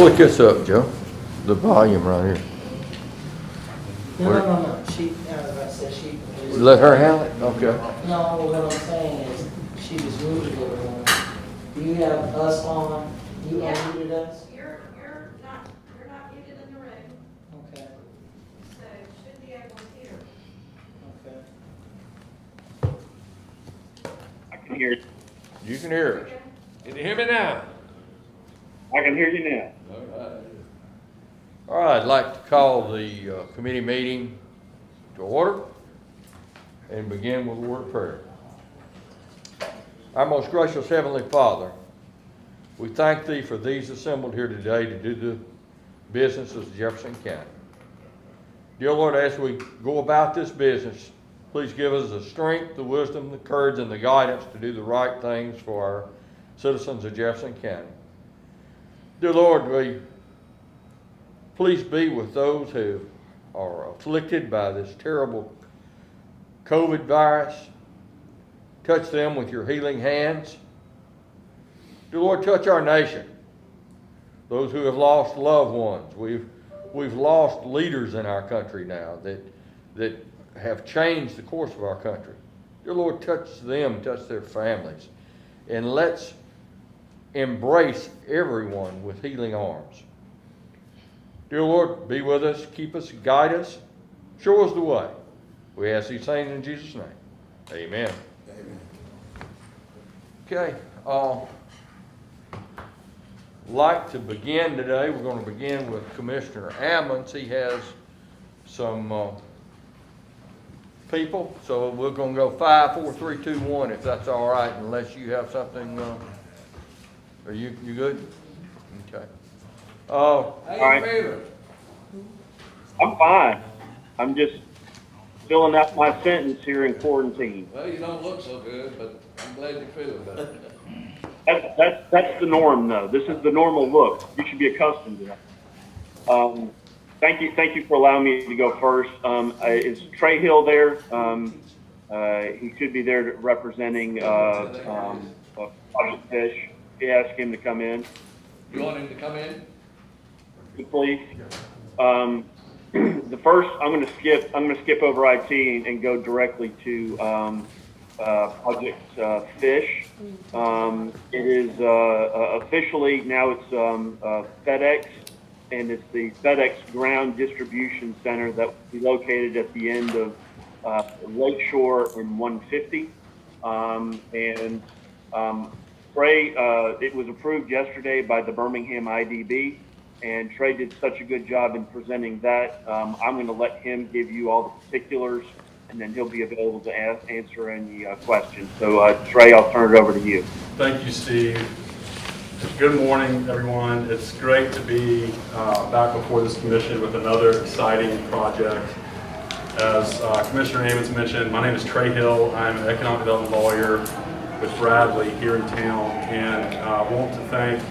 click this up, Joe. The volume right here. No. She, as I said, she. Let her handle it? Okay. No, what I'm saying is, she was muted everyone. Do you have us on? You Yeah. unmuted us? You're not muted in the room, Okay, so should be able to hear. okay. I can hear. You can hear us. Can you hear me now? I can hear you now. All right, I'd like to call the committee meeting to order and begin with a word of prayer. Our most gracious Heavenly Father, we thank Thee for these assembled here today to do the business of Jefferson County. Dear Lord, as we go about this business, please give us the strength, the wisdom, the courage, and the guidance to do the right things for our citizens of Jefferson County. Dear Lord, please be with those who are afflicted by this terrible COVID virus. Touch them with your healing hands. Dear Lord, touch our nation. Those who have lost loved ones. We've lost leaders in our country now that have changed the course of our country. Dear Lord, touch them, touch their families. And let's embrace everyone with healing arms. Dear Lord, be with us, keep us, guide us, show us the way. We ask these things in Jesus' name. Amen. Amen. Okay, like to begin today. We're going to begin with Commissioner Ammons. He has some people, so we're going to go 5, 4, 3, 2, 1, if that's all right, unless you have something. Are you good? Okay. How you right. feeling? I'm fine. I'm just filling out my sentence here in quarantine. Well, you don't look so good, but I'm glad you're feeling better. That's the norm, though. This is the normal look. You should be accustomed to that. Thank you for allowing me to go first. Is Trey Hill there? He should be there representing Project Fish. Ask him to come in. You want him to come in? Please. The first, I'm going to skip over IT and go directly to Project Fish. It is officially now it's FedEx, and it's the FedEx Ground Distribution Center that will be located at the end of Lakeshore and 150. Trey, it was approved yesterday by the Birmingham IDB, and Trey did such a good job in presenting that. I'm going to let him give you all the particulars, and then he'll be available to answer any questions. So, Trey, I'll turn it over to you. Thank you, Steve. Good morning, everyone. It's great to be back before this commission with another exciting project. As Commissioner Ammons mentioned, my name is Trey Hill. I'm an economic development lawyer with Bradley here in town, and I want to thank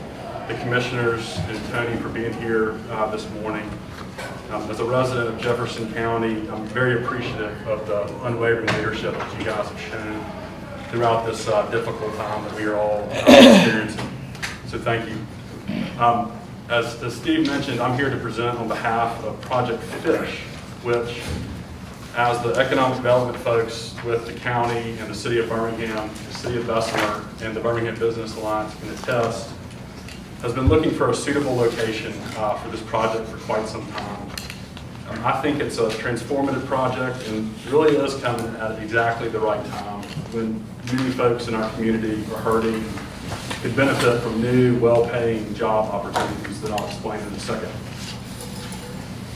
the commissioners and Tony for being here this morning. As a resident of Jefferson County, I'm very appreciative of the unwavering leadership that you guys have shown throughout this difficult time that we are all experiencing. So thank you. As Steve mentioned, I'm here to present on behalf of Project Fish, which, as the economic development folks with the county and the city of Birmingham, the city of Bessemer, and the Birmingham Business Alliance can attest, has been looking for a suitable location for this project for quite some time. I think it's a transformative project and really is coming at exactly the right time when many folks in our community are hurting, could benefit from new, well-paying job opportunities that I'll explain in a second.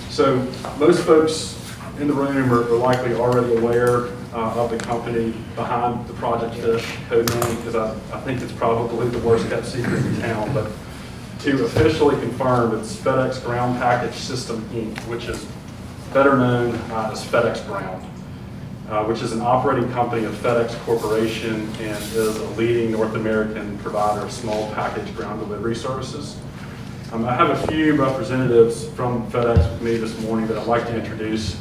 So most folks in the room are likely already aware of the company behind the Project Fish code name, because I think it's probably the worst kept secret in town. But to officially confirm, it's FedEx Ground Package System Inc., which is better known as FedEx Ground, which is an operating company of FedEx Corporation and is a leading North American provider of small package ground delivery services. I have a few representatives from FedEx with me this morning that I'd like to introduce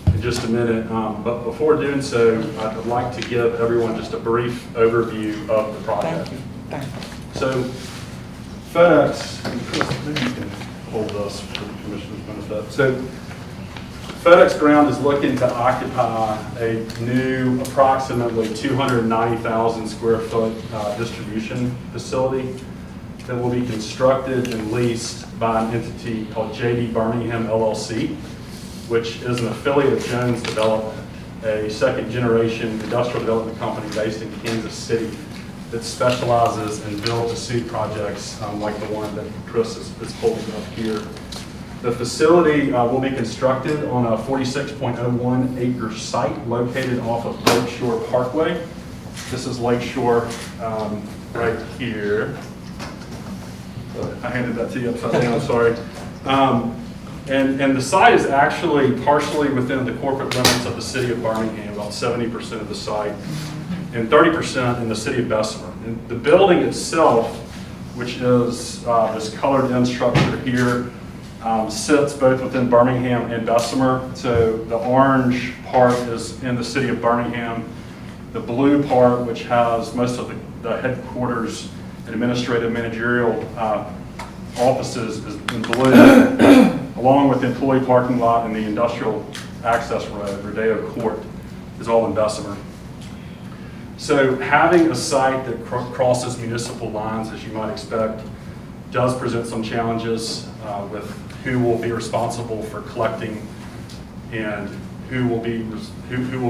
in just a minute, but before doing so, I'd like to give everyone just a brief overview of the project. Thank you. So FedEx, and Chris, maybe you can hold this for the commissioner's benefit. So FedEx Ground is looking to occupy a new approximately 290,000 square foot distribution facility that will be constructed and leased by an entity called JD Birmingham LLC, which is an affiliate of Jones Development, a second generation industrial development company based in Kansas City that specializes in build-to-suit projects like the one that Chris is holding up here. The facility will be constructed on a 46.01 acre site located off of Lakeshore Parkway. This is Lakeshore right here. I handed that to you upside down, sorry. And the site is actually partially within the corporate limits of the city of Birmingham, about 70% of the site, and 30% in the city of Bessemer. And the building itself, which is this colored in structure here, sits both within Birmingham and Bessemer. So the orange part is in the city of Birmingham. The blue part, which has most of the headquarters and administrative managerial offices, is in blue, along with the employee parking lot and the industrial access road, Rodeo Court, is all in Bessemer. So having a site that crosses municipal lines, as you might expect, does present some challenges with who will be responsible for collecting and who will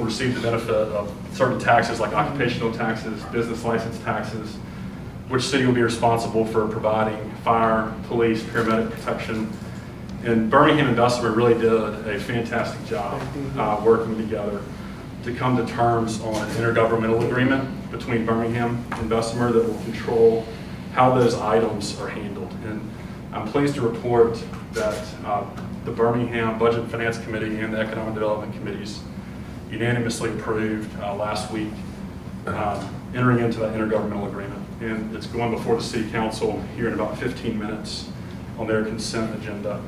receive the benefit of certain taxes like occupational taxes, business license taxes, which city will be responsible for providing fire, police, paramedic protection. And Birmingham and Bessemer really did a fantastic job working together to come to terms on an intergovernmental agreement between Birmingham and Bessemer that will control how those items are handled. And I'm pleased to report that the Birmingham Budget and Finance Committee and the Economic Development Committees unanimously approved last week entering into that intergovernmental agreement. And it's going before the City Council here in about 15 minutes on their consent agenda.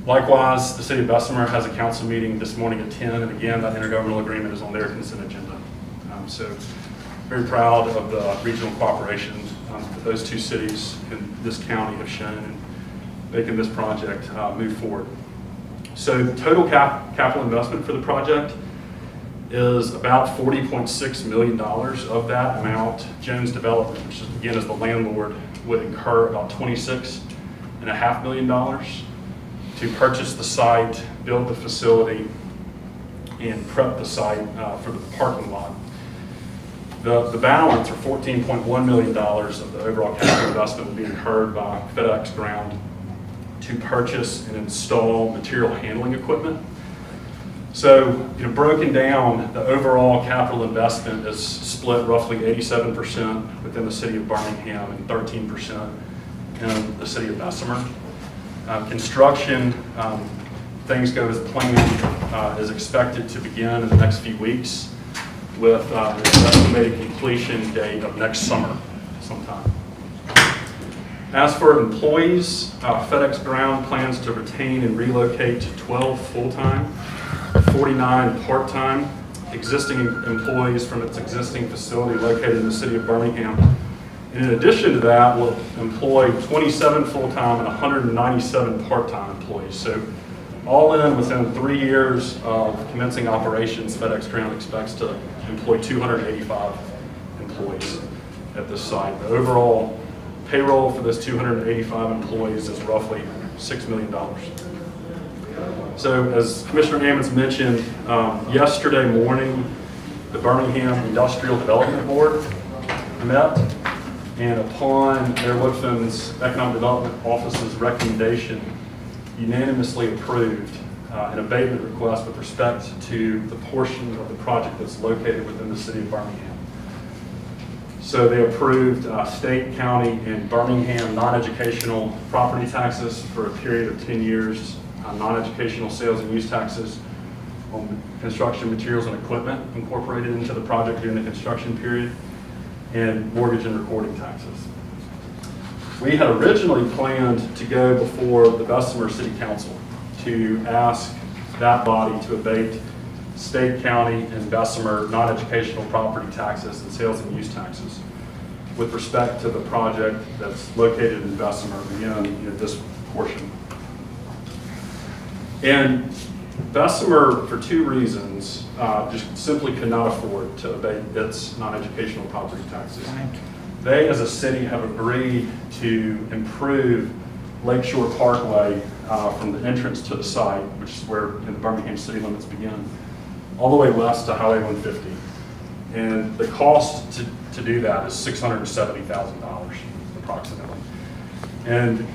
Likewise, the City of Bessemer has a council meeting this morning at 10, and again, that intergovernmental agreement is on their consent agenda. So very proud of the regional cooperation that those two cities in this county have shown in making this project move forward. So total capital investment for the project is about $40.6 million. Of that amount, Jones Development, which again is the landlord, would incur about $26.5 million to purchase the site, build the facility, and prep the site for the parking lot. The balance, or $14.1 million of the overall capital investment, will be incurred by FedEx Ground to purchase and install material handling equipment. So, broken down, the overall capital investment is split roughly 87% within the city of Birmingham and 13% in the city of Bessemer. Construction, things go as planned, is expected to begin in the next few weeks with an estimated completion date of next summer sometime. As for employees, FedEx Ground plans to retain and relocate 12 full-time, 49 part-time existing employees from its existing facility located in the city of Birmingham. And in addition to that, we'll employ 27 full-time and 197 part-time employees. So all in, within 3 years of commencing operations, FedEx Ground expects to employ 285 employees at this site. The overall payroll for those 285 employees is roughly $6 million. So as Commissioner Ammons mentioned, yesterday morning, the Birmingham Industrial Development Board met, and upon Mayor Woodfin's Economic Development Office's recommendation, unanimously approved an abatement request with respect to the portion of the project that's located within the city of Birmingham. So they approved state, county, and Birmingham non-educational property taxes for a period of 10 years, non-educational sales and use taxes on construction materials and equipment incorporated into the project during the construction period, and mortgage and recording taxes. We had originally planned to go before the Bessemer City Council to ask that body to abate state, county, and Bessemer non-educational property taxes and sales and use taxes. with respect to the project that's located in Bessemer, again, this portion. And Bessemer, for two reasons, just simply could not afford to abate its non-educational property taxes. They, as a city, have agreed to improve Lakeshore Parkway from the entrance to the site, which is where the Birmingham city limits begin, all the way west to Highway 150. And the cost to do that is $670,000 approximately. And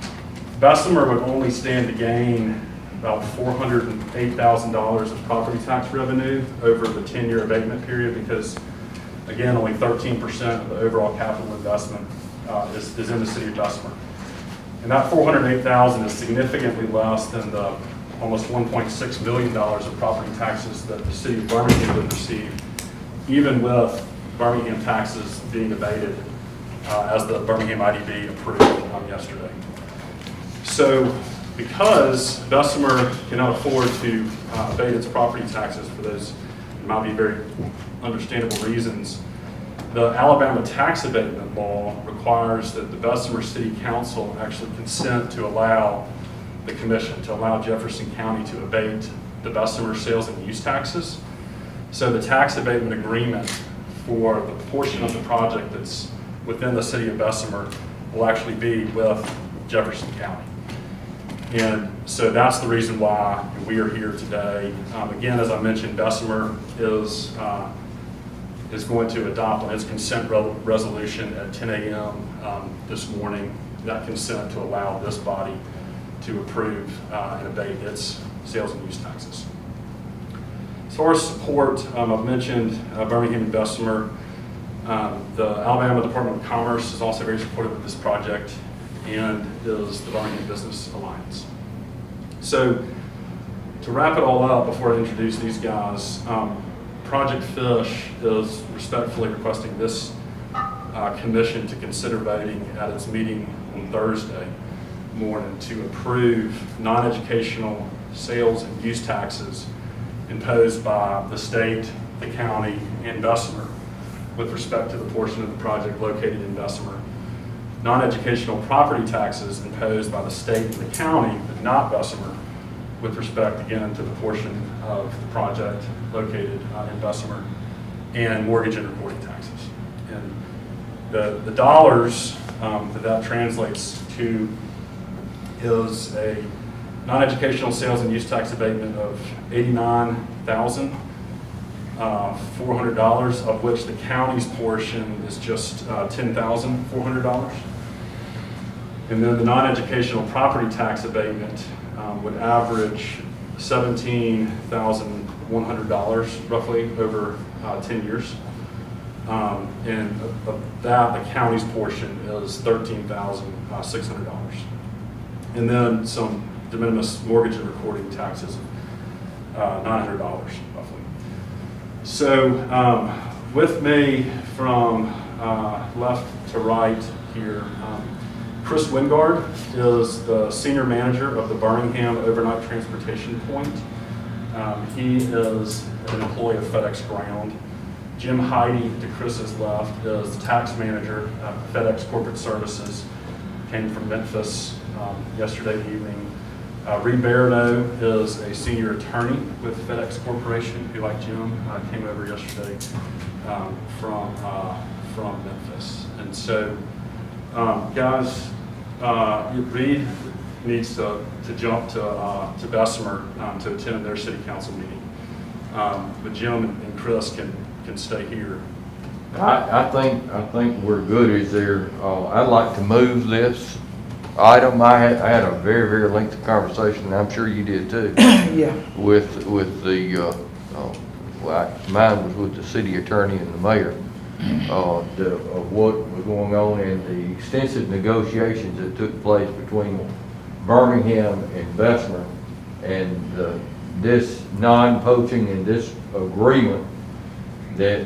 Bessemer would only stand to gain about $408,000 of property tax revenue over the 10-year abatement period because, again, only 13% of the overall capital investment is in the city of Bessemer. And that $408,000 is significantly less than the almost $1.6 million of property taxes that the city of Birmingham would receive, even with Birmingham taxes being abated as the Birmingham IDB approved yesterday. So because Bessemer cannot afford to abate its property taxes for those, it might be very understandable reasons, the Alabama tax abatement law requires that the Bessemer City Council actually consent to allow the commission, to allow Jefferson County to abate the Bessemer sales and use taxes. So the tax abatement agreement for the portion of the project that's within the city of Bessemer will actually be with Jefferson County. And so that's the reason why we are here today. Again, as I mentioned, Bessemer is going to adopt on its consent resolution at 10 a.m. This morning, that consent to allow this body to approve and abate its sales and use taxes. As far as support, I've mentioned Birmingham and Bessemer. The Alabama Department of Commerce is also very supportive of this project, and is the Birmingham Business Alliance. So to wrap it all up before I introduce these guys, Project Fish is respectfully requesting this commission to consider voting at its meeting on Thursday morning to approve non-educational sales and use taxes imposed by the state, the county, and Bessemer with respect to the portion of the project located in Bessemer. Non-educational property taxes imposed by the state and the county, but not Bessemer, with respect, again, to the portion of the project located in Bessemer, and mortgage and recording taxes. And the dollars that translates to is a non-educational sales and use tax abatement of $89,400, of which the county's portion is just $10,400. And then the non-educational property tax abatement would average $17,100 roughly over 10 years. And of that, the county's portion is $13,600. And then some de minimis mortgage and recording taxes of $900 roughly. So with me from left to right here, Chris Wingard is the senior manager of the Birmingham Overnight Transportation Point. He is an employee of FedEx Ground. Jim Heidi, to Chris's left, is the tax manager at FedEx Corporate Services. Came from Memphis yesterday evening. Reed Barano is a senior attorney with FedEx Corporation, who, like Jim, came over yesterday from Memphis. And so, guys, Reed needs to jump to Bessemer to attend their city council meeting. But Jim and Chris can stay here. I think we're good. Is there, I'd like to move this item. I had a very, very lengthy conversation, and I'm sure you did too. Yeah. With the, well, mine was with the city attorney and the mayor, of what was going on and the extensive negotiations that took place between Birmingham and Bessemer, and this non-poaching and this agreement that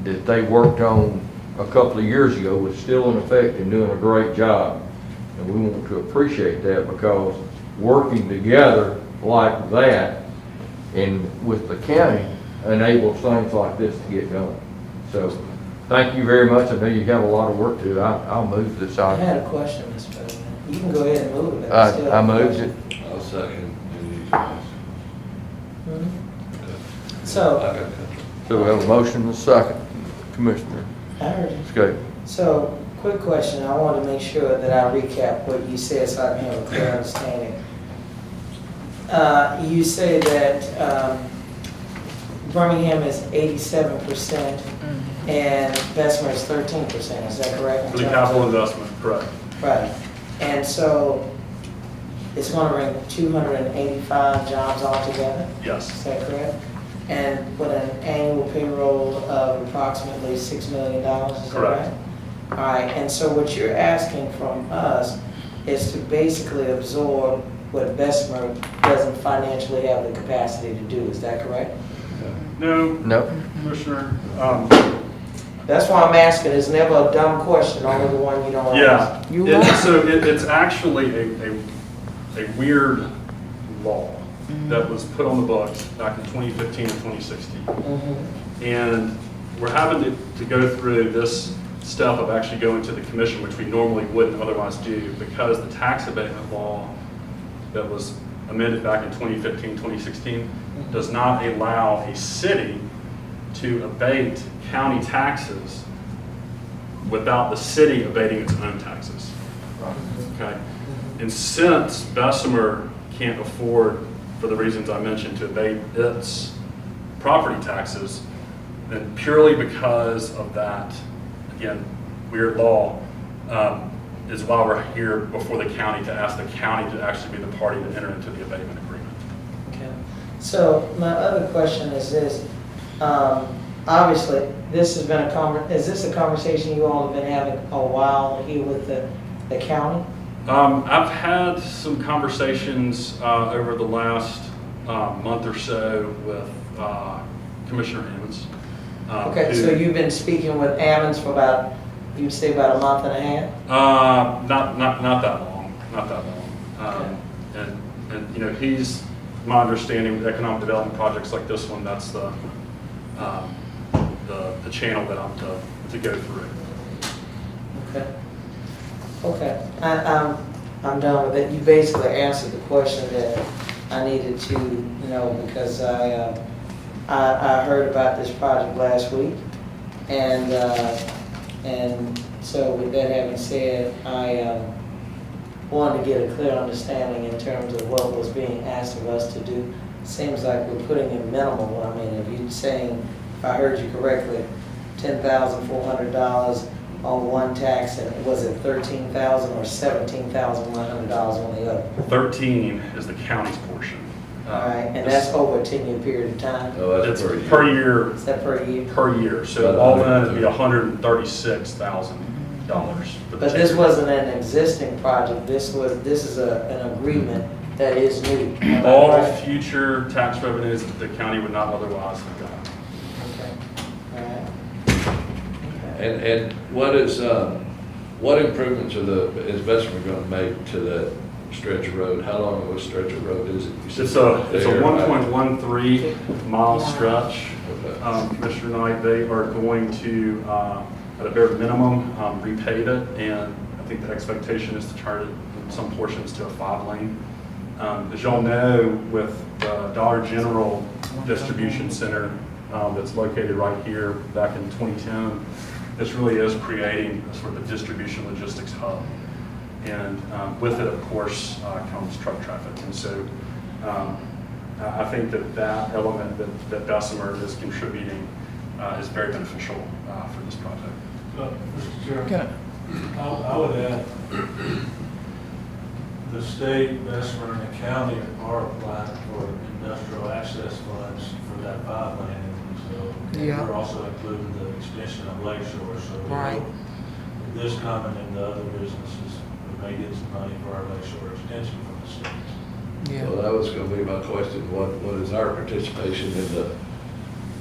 they worked on a couple of years ago was still in effect and doing a great job. And we want to appreciate that, because working together like that and with the county enables things like this to get done. So Thank you very much. I know you have a lot of work to do. I'll move this I item. had a question, Mr. President. You can go ahead and move it. I still I have a moved question. it. I'll second. Mhm. So, So we have a motion and a second. Commissioner I heard you. Skate. So, quick question, I want to make sure that I recap what you said so I can have a clear understanding. You say that Birmingham is 87% and Bessemer is 13%, is that correct? For the capital investment, correct. Right, and so it's going to bring 285 jobs altogether, Yes, is that correct? And with an annual payroll of approximately $6 million, is that Correct. right? All right, and so what you're asking from us is to basically absorb what Bessemer doesn't financially have the capacity to do, is that correct? no, No. Commissioner, That's why I'm asking, it's never a dumb question, only the one you don't yeah. ask. It's actually a weird law that was put on the books back in 2015 and 2016. Mhm. And we're having to go through this step of actually going to the commission, which we normally wouldn't otherwise do, because the tax abatement law that was amended back in 2015, 2016 does not allow a city to abate county taxes without the city abating its own taxes. Okay? And since Bessemer can't afford, for the reasons I mentioned, to abate its property taxes, then purely because of that, again, weird law, is why we're here before the county to ask the county to actually be the party to enter into the abatement agreement. Okay. So my other question is this, obviously, this has been is this a conversation you all have been having a while here with the county? I've had some conversations over the last month or so with Commissioner Hammonds. Okay, so you've been speaking with Ammons for about, you'd say about a month and a half? Not that long, not that long. And you know, he's, my understanding with economic development projects like this one, that's the channel that I'm to go through. Okay. Okay, I'm done with it. You basically answered the question that I needed to know, because I heard about this project last week, and so with that having said, I wanted to get a clear understanding in terms of what was being asked of us to do. Seems like we're putting in minimal. I mean, if you're saying, if I heard you correctly, $10,400 on one tax, and was it $13,000 or $17,100 on the other? 13 is the county's portion. All right, and that's over a 10-year period of time? No, It's that's per year, Is that per year? per year. So all in, it'd be $136,000. But this wasn't an existing project, this is an agreement that is new. Am I All correct? future tax revenues that the county would not otherwise have gotten. Okay, all right. Okay. And what improvements is Bessemer gonna make to that stretch of road? How long of a stretch of road is it? You said It's a there, right? 1.13 mile stretch. Okay. Commissioner Knight, they are going to, at a bare minimum, repave it, and I think the expectation is to turn it in some portions to a 5-lane. As y'all know, with the Dollar General distribution center that's located right here back in 2010, this really is creating a sort of a distribution logistics hub. And with it, of course, comes truck traffic. And so I think that element that Bessemer is contributing is very beneficial for this project. Mr. Chairman, I would add, the state, Bessemer, and the county are applying for industrial access funds for that 5-lane. So Yeah. we're also including the extension of Lake Shore. So we Right. hope with this coming into other businesses, we may get some money for our Lake Shore extension from the state. Yeah. Well, that was gonna be my question, what is our participation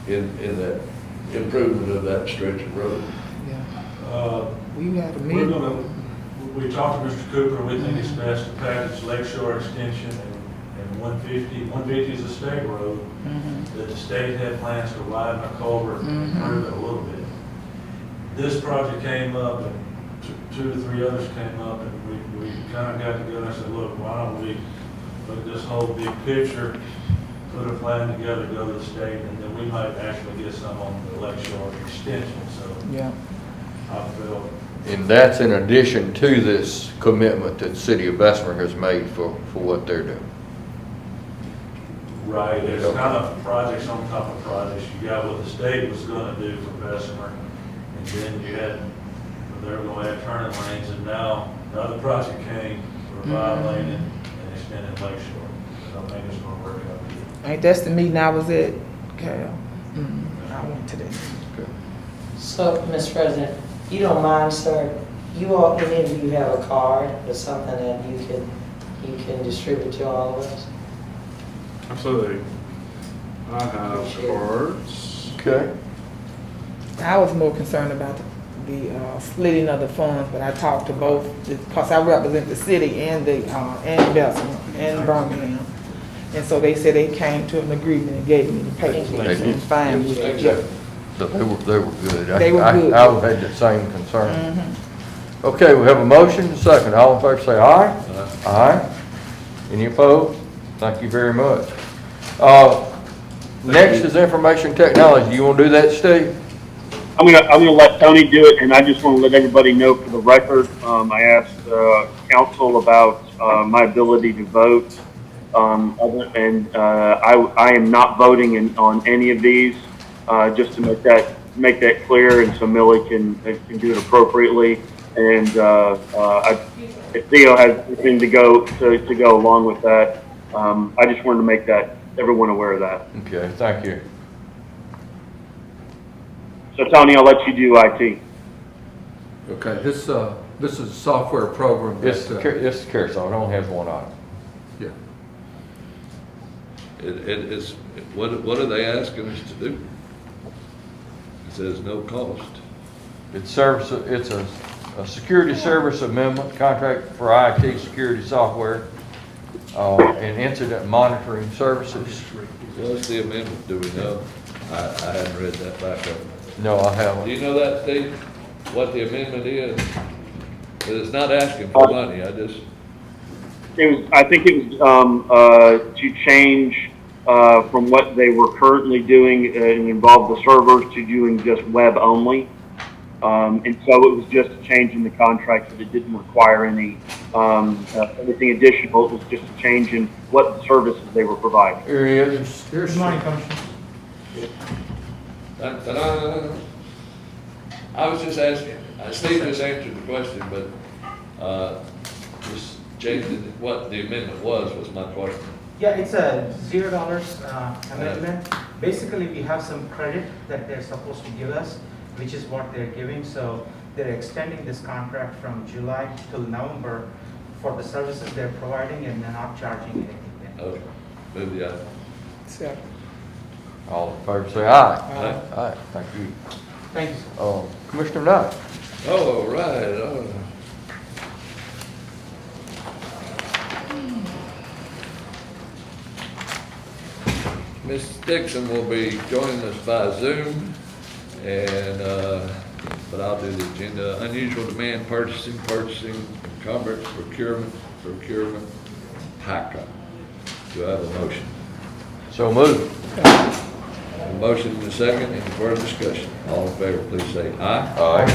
in that improvement of that stretch of road? Yeah. We had a We're meeting. gonna, we talked to Mr. Cooper, we think it's best to package Lake Shore extension and 150. 150 is a state road Mhm. that the state had plans to widen a culvert and Mhm. improve it a little bit. this project came up and two or three others came up, and we kind of got together and said, look, why don't we look at this whole big picture, put a plan together, go to the state, and then we might actually get some on the Lakeshore extension, so Yeah. I feel. And that's in addition to this commitment that the city of Bessemer has made for what they're doing. Right, it's kind of projects on top of projects. You got what the state was gonna do for Bessemer, and then you had, they were gonna add turning lanes, and now another project came for 5-lane and extended Lakeshore. So I think it's gonna work out. Ain't that's the meeting I was at, Cal? I went to that. So, Mr. President, you don't mind, sir, you all, any of you have a card or something that you can distribute to all of us? Absolutely. I have cards. Okay. I was more concerned about the splitting of the funds, but I talked to both, because I represent the city and and Bessemer and Birmingham. And so they said they came to an agreement and gave me the papers. They did. And fine with it. They were good. They were good. I had the same concern. Okay, we have a motion, a second. All in favor say aye. Aye. Any opposed? Thank you very much. Next is information technology. You want to do that, Steve? I'm gonna let Tony do it, and I just want to let everybody know for the record, I asked council about my ability to vote, and I am not voting on any of these, just to make that clear, and so Millie can do it appropriately. And if Theo has anything to go along with that, I just wanted to make that everyone aware of that. Okay, thank you. So Tony, I'll let you do IT. Okay, this is a software program. It's that, the CARES, I don't have one on. Yeah. It's, what are they asking us to do? It says no cost. It's a security service amendment contract for IT security software, and incident monitoring services. What's the amendment, do we know? I hadn't read that back up. No, I Do haven't. you know that, Steve, what the amendment is? 'Cause it's not asking for money, I think it was to change from what they were currently doing and involve the servers to doing just web only. And so it was just a change in the contract that it didn't require anything additional. It was just a change in what services they were providing. Here he is. Here's Ta-da. I was just asking, Steve just answered the question, but, just changing what the amendment was my question. Yeah, it's a $0 amendment. Basically, we have some credit that they're supposed to give us, which is what they're giving. So they're extending this contract from July till November for the services they're providing, and they're not charging anything. Okay, move the item. So, All in favor say aye. Aye. Aye, thank you. Thank you, sir. Commissioner Knight. Oh, right, Ms. Dixon will be joining us by Zoom, and, but I'll do the agenda. Unusual demand purchasing, encumbrance, procurement, PACA. Do I have a motion? So moved. A motion and a second, any further discussion? All in favor, please say aye. Aye.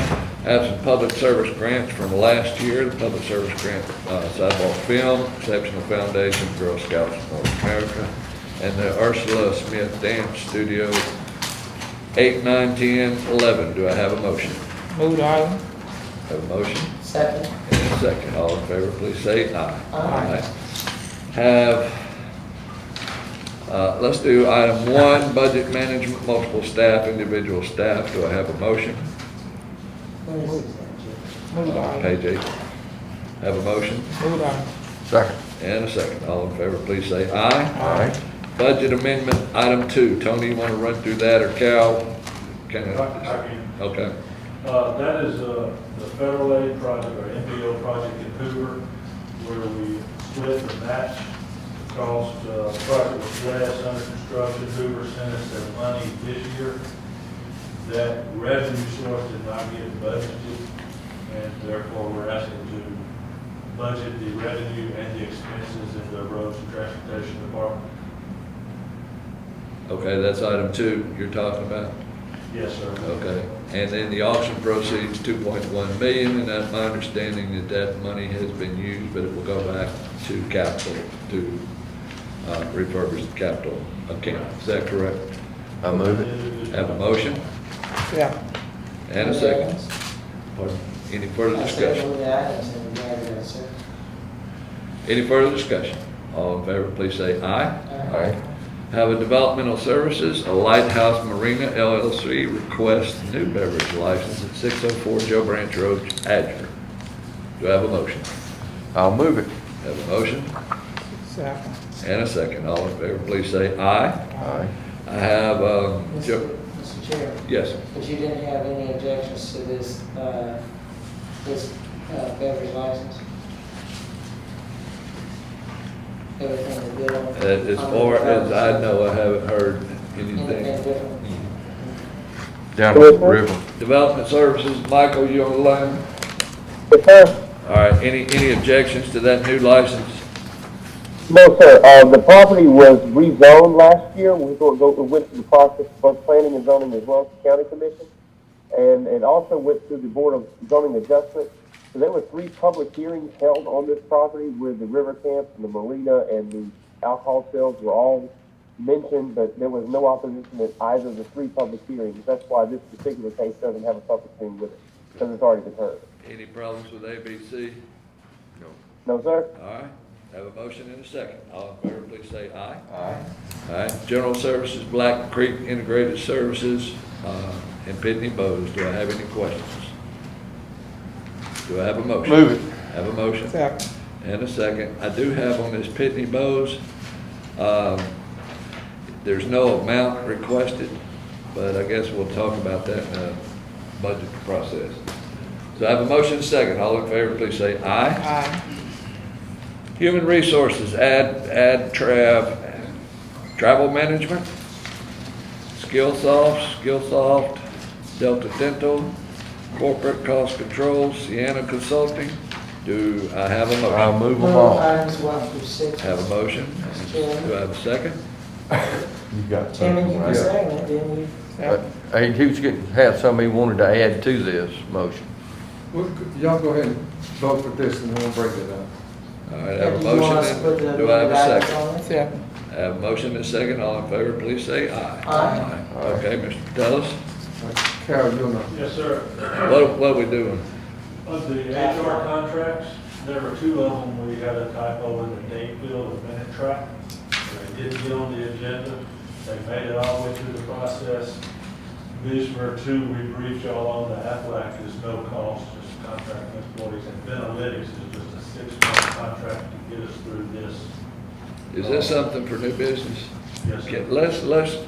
Have some public service grants from last year, the public service grant, sidewalk film, Exceptional Foundation, Girl Scouts of North America, and the Ursula Smith Dance Studio, 8, 9, 10, 11. Do I have a motion? move the item. Have a motion? Second? And a second. All in favor, please say aye. Aye. Let's do item 1, budget management, multiple staff, individual staff. Do I have a motion? Move the item. Page 8. Have a motion? Move the item. Second. And a second. All in favor, please say aye. Aye. Budget amendment, item 2. Tony, you want to run through that, or Cal? Can I can. Okay. That is the federal aid project, or NPO project in Hoover, where we split the match cost. The project was last under construction. Hoover sent us their money this year. that revenue source did not get budgeted, and therefore we're asking to budget the revenue and the expenses in the roads and transportation department. Okay, that's item 2 you're talking about? Yes, sir. Okay, and then the auction proceeds, 2.1 million, and that's my understanding that that money has been used, but it will go back to capital, to refurbish the capital account. Is that correct? I move it. Have a motion Yeah. and a second. Pardon? Any further I said discussion? move the items and you added that, sir. Any further discussion? All in favor, please say aye. Aye. Have a Developmental Services, a Lighthouse Marina LLC request new beverage license at 604 Joe Branch Road, Adger. Do I have a motion? I'll move it. Have a motion Second. and a second. All in favor, please say aye. Aye. I have, Joe, Mr. Chair, yes, but you didn't have any objections to this, beverage license? Everything is good on? as far as I know, I haven't heard Anything anything. different? Down the river. Development Services, Michael, you on the line? Yes, sir. All right, any objections to that new license? No, sir. The property was rezoned last year. We went through the process of both planning and zoning as well as the county commission. And it also went through the Board of Zoning Adjustment. So there were 3 public hearings held on this property where the river camp and the marina and the alcohol sales were all mentioned, but there was no opposition at either of the 3 public hearings. That's why this particular case doesn't have a public hearing with it, because it's already been heard. Any problems with ABC? No, sir? All right, have a motion and a second. All in favor, please say aye. Aye. All right, General Services, Black Creek Integrated Services, and Pitney Bowes. Do I have any questions? Do I have a motion? Move it. Have a motion Second. and a second. I do have on this Pitney Bowes, there's no amount requested, but I guess we'll talk about that in the budget process. So I have a motion and a second. All in favor, please say aye. Aye. Human Resources, travel management, Skillsoft, Delta Dental, Corporate Cost Control, Sienna Consulting. Do I have a I'll motion? move them Move all. items 1 through 6. Have a motion? Do I have a second? You got Timmy, something. you right? were saying it, didn't you? Hey, he was had something he wanted to add to this motion. Well, y'all go ahead and vote for this and then we'll break it up. All right, I Yeah, have a do you want us to motion. put the And do I have a items second? on it? Second. I have a motion and a second. All in favor, please say aye. Aye. Okay, Mr. Tellis, Carol, you'll know. Yes, sir. what are we doing? Of the HR contracts, there were 2 of them, we had a typo in the date field and minute track. They didn't get on the agenda, they made it all the way through the process. These were 2 we briefed y'all on. The Aflac is no cost, just contract employees, and Benalytics is just a 6-month contract to get us through this. Is this something for new business? Yes, sir. Let's,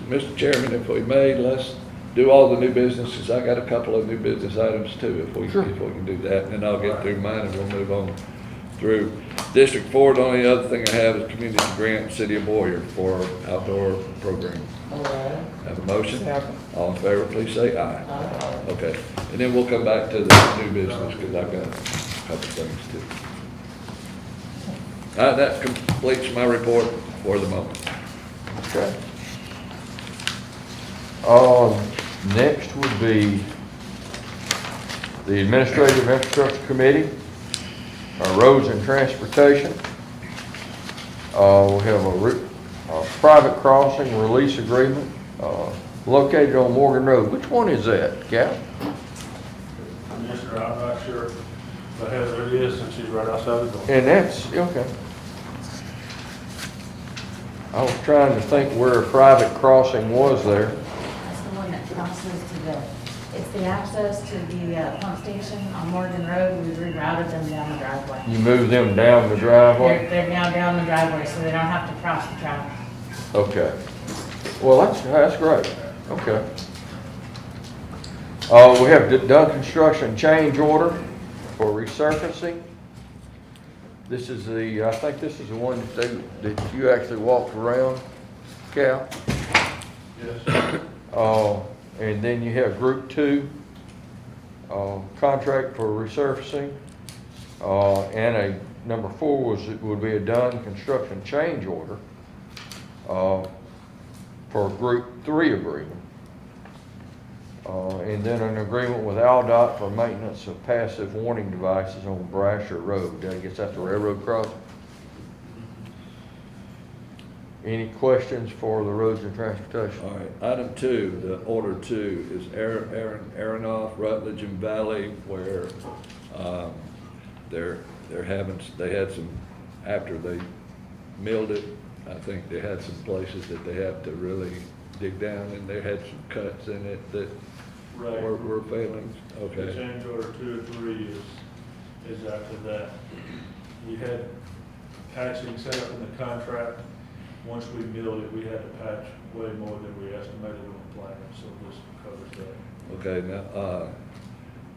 Mr. Chairman, if we may, let's do all the new business, because I got a couple of new business items too, if we can do that, and then I'll get through mine and we'll move on through District 4. The only other thing I have is community grant, City of Boyer for outdoor program. All right. Have a motion? Second. All in favor, please say aye. Aye. Okay, and then we'll come back to the new business, because I've got a couple things too. That completes my report for the moment. Okay. Next would be the Administrative Infrastructure Committee, Roads and Transportation. We have a private crossing release agreement, located on Morgan Road. Which one is that, Cal? Yes, sir, I'm not sure, but Heather, it is, since she's right outside the door. And that's, okay. I was trying to think where a private crossing was there. That's the one that crosses to it's the access to the pump station on Morgan Road. We rerouted them down the driveway. You move them down the driveway? They're now down the driveway, so they don't have to cross the traffic. Okay. Well, that's great. Okay. We have done construction change order for resurfacing. This is I think this is the one that you actually walked around, Cal. Yes. And then you have Group 2, contract for resurfacing. And number 4 would be a done construction change order for Group 3 agreement. And then an agreement with AlDOT for maintenance of passive warning devices on Brasher Road. I guess that's the railroad crossing. Any questions for the roads and transportation? All right, item 2, the order 2 is Aronoff, Rutledge and Valley, where they had some, after they milled it, I think they had some places that they have to really dig down, and they had some cuts in it that Right. were failings. The Okay, change order 2 and 3 is after that. We had patching set up in the contract. Once we milled it, we had to patch way more than we estimated on the plan, so this covers that. okay, now,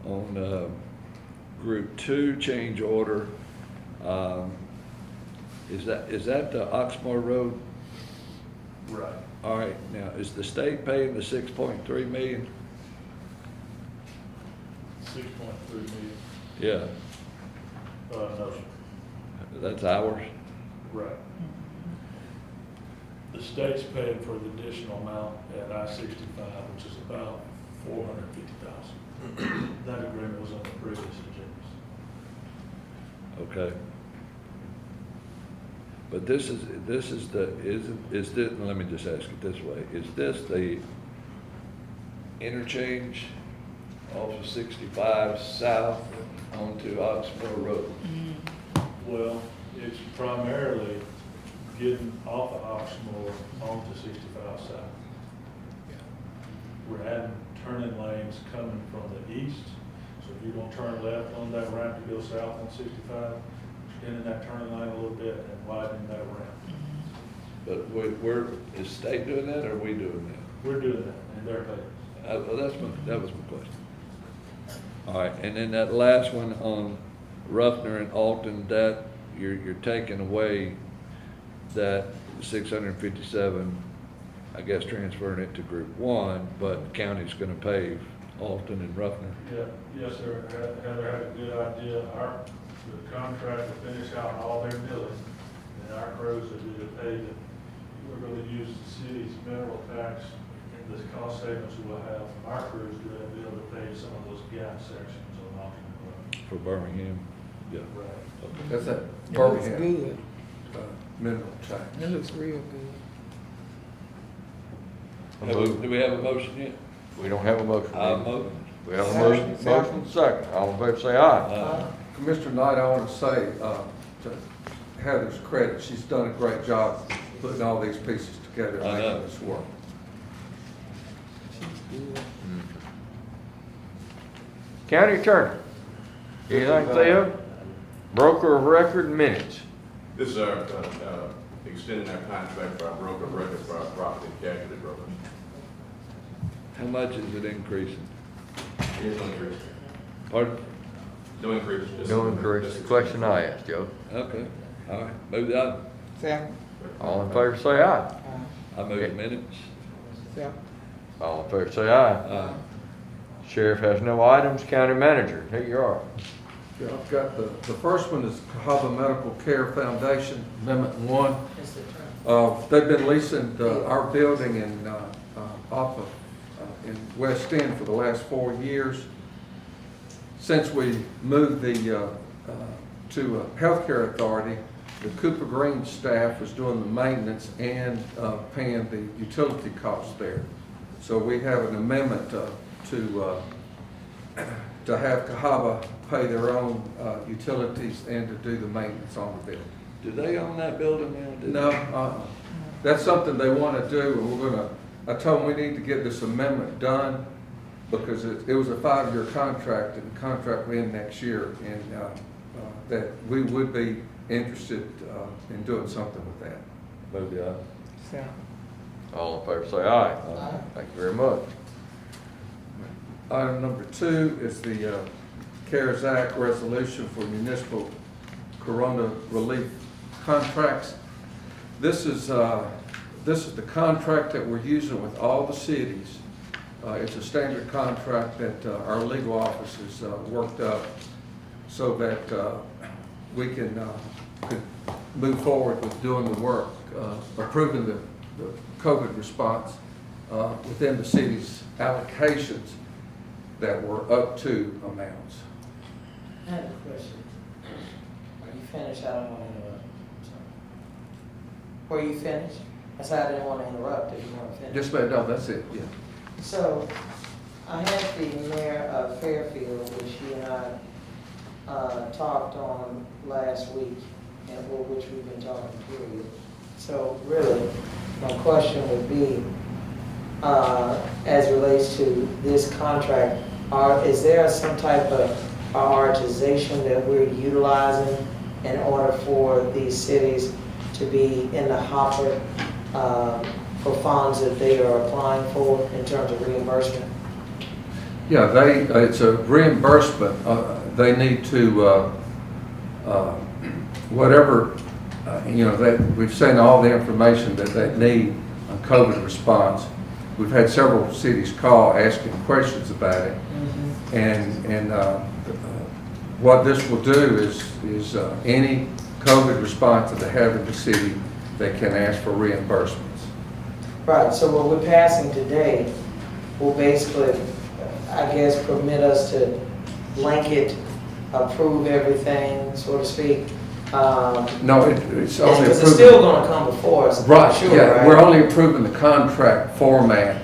on Group 2 change order, is that the Oxmoor Road? Right. All right, now, is the state paying the 6.3 million? 6.3 million. Yeah, No, sir. that's ours. Right. The state's paying for the additional amount at I-65, which is about $450,000. That agreement was on the previous agenda. Okay. But this is this, let me just ask it this way, is this the interchange off of 65 south onto Oxmoor Road? Well, it's primarily getting off of Oxmoor onto 65 south. We're adding turning lanes coming from the east, so if you're gonna turn left on that ramp to go south on 65, extending that turning lane a little bit and widening that ramp. But is state doing that, or are we doing that? We're doing that, and they're paying. Well, that was my question. All right, and then that last one on Ruffner and Alton, that you're taking away that 657, I guess transferring it to Group 1, but the county's gonna pave Alton and Ruffner. Yeah, yes, sir. Heather had a good idea. The contract to finish out all their milling, and our crews that do the paving, we're gonna use the city's mineral tax and the cost savings we'll have from our crews to be able to pave some of those gap sections on Alton For Birmingham, yeah. Road. Right. That's at It looks Birmingham, good. mineral tax. It looks real good. Do we have a motion yet? We don't have a motion. Motion. We have a motion second. All in favor say aye. Commissioner Knight, I want to say, to Heather's credit, she's done a great job putting all these pieces together and I know. making this work. County Attorney, anything to say of? Broker of record minutes. This is our, extending our contract for our broker of records for our property casualty brokers. How much is it increasing? It is no increase. Pardon? No increase. just- No increase. just- The question I asked, Joe. Okay, all right, move the item. Second. All in favor say aye. I move the minutes. Second. All in favor say aye. Sheriff has no items. County Manager, here you are. Yeah, I've got the first one is Cahaba Medical Care Foundation, Amendment 1. It's the term. They've been leasing our building in West End for the last 4 years. Since we moved to Healthcare Authority, the Cooper Green staff was doing the maintenance and paying the utility costs there. So we have an amendment to have Cahaba pay their own utilities and to do the maintenance on the building. Do they own that building now? No, that's something they want to do, and I told them we need to get this amendment done because it was a 5-year contract, and the contract will end next year, and that we would be interested in doing something with that. Move the item. Second. All in favor say aye. Thank you very much. Item number 2 is the CARES Act resolution for municipal corona relief contracts. This is the contract that we're using with all the cities It's a standard contract that our legal office has worked up so that we can could move forward with doing the work, approving the COVID response within the city's allocations that were up to amounts. I have a question. Are you finished? I don't want to interrupt. Sorry. Were you finished? I said I didn't want to interrupt if you weren't finished. Just about, no, that's it, yeah. So, I had the mayor of Fairfield, which he and I talked on last week, and which we've been talking period. So really, my question would be, as relates to this contract, is there some type of prioritization that we're utilizing in order for these cities to be in the hopper for funds that they are applying for in terms of reimbursement? Yeah, it's a reimbursement. They need to, whatever, that we've sent all the information that they need on COVID response. We've had several cities call asking questions about it. Mm-hmm. And what this will do is any COVID response that they have in the city, they can ask for reimbursements. Right, so what we're passing today will basically, I guess, permit us to blanket approve everything, so to speak. No, it's only Because it's approving. still gonna come before us, Right, sure, yeah, right? we're only approving the contract format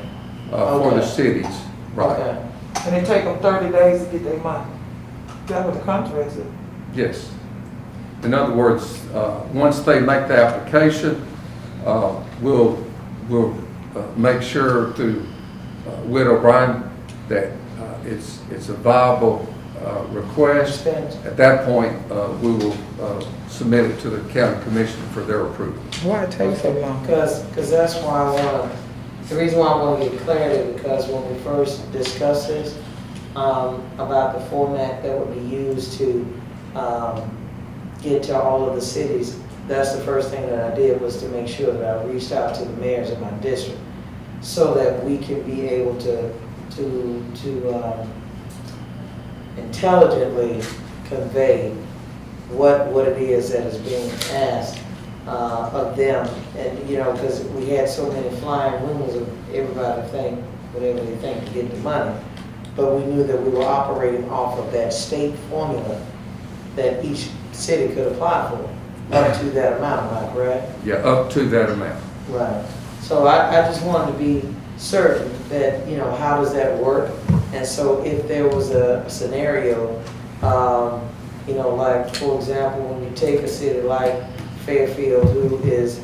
for the Okay. cities, right? Okay. And it take them 30 days to get their money. That's what the contract said. Yes. In other words, once they make the application, we'll make sure through Whit O'Brien that it's a viable request. At that point, we will submit it to the county commission for their approval. Why it take so long? Because that's why the reason why I want to get clarity, because when we first discussed this, about the format that would be used to get to all of the cities, that's the first thing that I did, was to make sure that I reached out to the mayors of my district so that we can be able to intelligently convey what it is that is being asked of them. And, because we had so many flying rumors of everybody think whatever they think to get the money. But we knew that we were operating off of that state formula that each city could apply for, up to that amount, am I correct? Yeah, up to that amount. Right. So I just wanted to be certain that, how does that work? And so if there was a scenario, like, for example, when you take a city like Fairfield, who is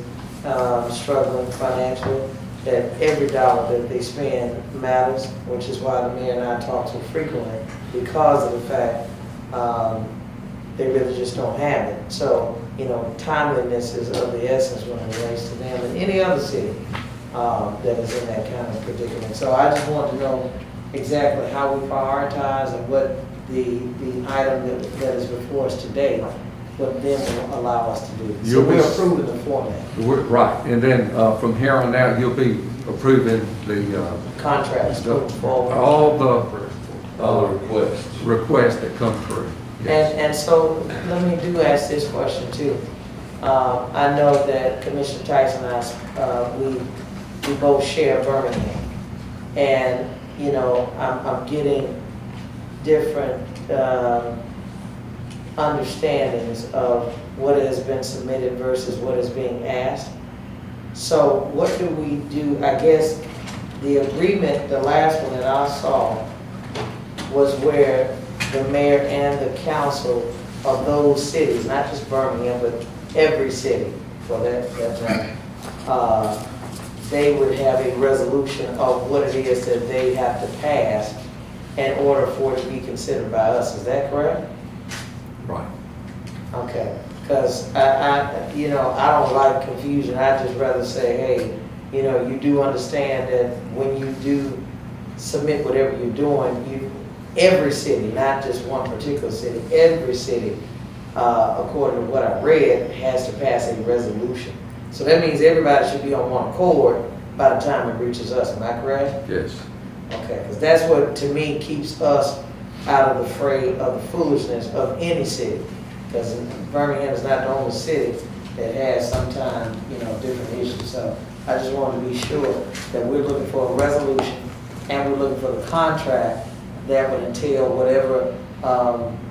struggling financially, that every dollar that they spend matters, which is why the mayor and I talk so frequently, because of the fact they really just don't have it. So, timeliness is of the essence when it relates to them and any other city that is in that kind of predicament. So I just want to know exactly how we prioritize and what the item that is before us today, what then will allow us to do. So we're approving the format. Right, and then from here on out, you'll be approving the Contracts going forward. all the requests. that come through. Yes. And so, let me ask this question too. I know that Commissioner Tyson and I, we both share Birmingham. And, I'm getting different understandings of what has been submitted versus what is being asked. So what do we do? I guess the agreement, the last one that I saw, was where the mayor and the council of those cities, not just Birmingham, but every city, for that matter, they would have a resolution of what it is that they have to pass in order for it to be considered by us. Is that correct? Right. Okay. Because I don't like confusion. I just rather say, hey, you do understand that when you do submit whatever you're doing, every city, not just one particular city, every city, according to what I read, has to pass a resolution. So that means everybody should be on one accord by the time it reaches us. Am I correct? Yes. Okay. Okay, because that's what, to me, keeps us out of the fray of the foolishness of any city. Because Birmingham is not the only city that has sometimes, different issues. So I just want to be sure that we're looking for a resolution and we're looking for the contract that would entail whatever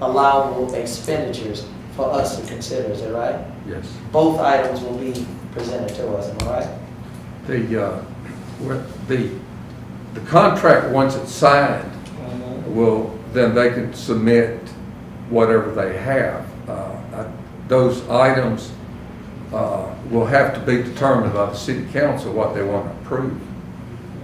allowable expenditures for us to consider. Is that right? Yes. Both items will be presented to us, am I right? The contract, once it's signed, then they can submit whatever they have. Those items will have to be determined by the city council what they want to approve.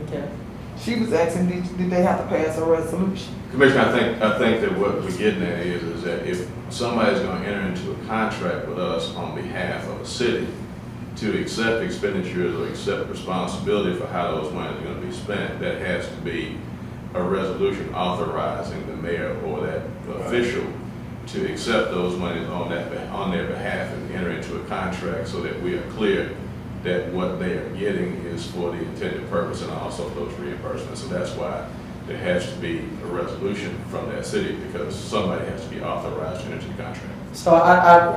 Okay. She was asking, did they have to pass a resolution? Commissioner, I think that what we're getting at is that if somebody's gonna enter into a contract with us on behalf of a city to accept expenditures or accept responsibility for how those monies are gonna be spent, that has to be a resolution authorizing the mayor or that official to accept those monies on their behalf and enter into a contract so that we are clear that what they are getting is for the intended purpose and also those reimbursements. So that's why there has to be a resolution from that city, because somebody has to be authorized to enter into the contract. So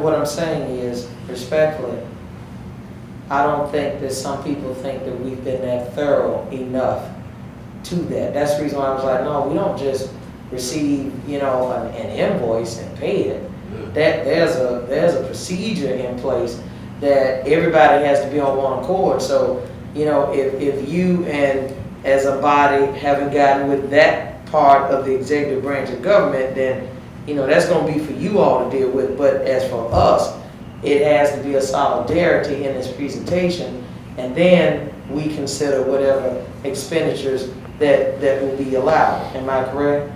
what I'm saying is, respectfully, I don't think that some people think that we've been that thorough enough to that. That's the reason why I was like, no, we don't just receive, an invoice and pay it. That there's a procedure in place that everybody has to be on one accord. So, if you and as a body haven't gotten with that part of the executive branch of government, then, that's gonna be for you all to deal with. But as for us, it has to be a solidarity in this presentation, and then we consider whatever expenditures that will be allowed. Am I correct?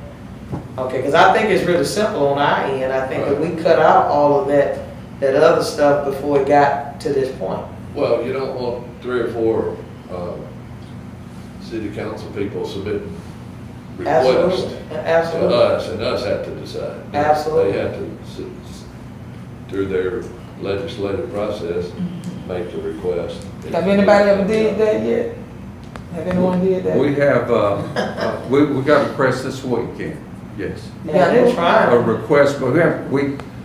Okay, because I think it's really simple on our end. I think that we cut out all of that other stuff before it got to this point. Well, you don't want 3 or 4 city council people submitting requests to Absolutely. us, and us have to decide. Absolutely. They have to, through their legislative process, make the request. Have anybody ever did that yet? Have anyone did that? We have, we got a request this weekend, yes. Yeah, they're A trying. request, but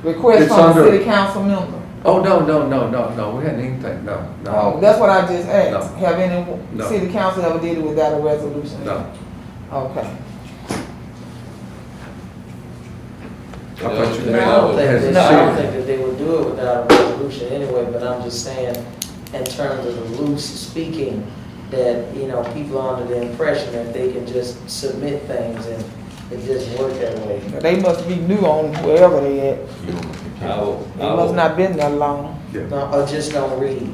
Request it's from a under- city council member? oh, no, we hadn't anything, no. Oh, that's what I just asked. No. Have any No. city council ever did it without a resolution? No. Okay. I thought you I meant- don't think has that- it I don't said- think that they would do it without a resolution anyway, but I'm just saying, in terms of the loose speaking, that, people are under the impression that they can just submit things and it doesn't work that way. They must be new on wherever they at. They I must will, not been that long. Yeah. No, or just don't read.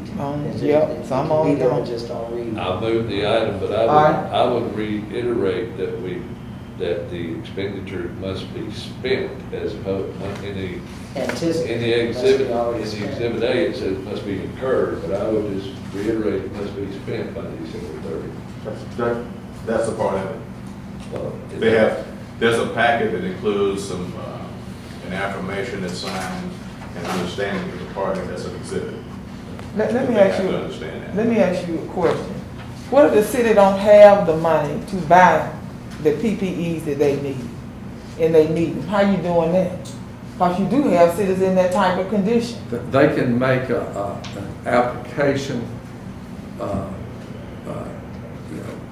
Yep, some on Either or don't. just don't read. I'll move the item, but All right. I would reiterate that the expenditure must be spent as opposed, in the Anticipate. exhibit, Already in the spent. exhibit A, it says must be incurred, but I would just reiterate it must be spent by December 30th. That's a part of it. Well, There's a packet that includes some, an affirmation that's signed and understanding of the party that's an exhibit. Let me They ask have to you, understand that. let me ask you a question. What if the city don't have the money to buy the PPEs that they need? And they need them, how you doing that? Because you do have cities in that type of condition. They can make an application,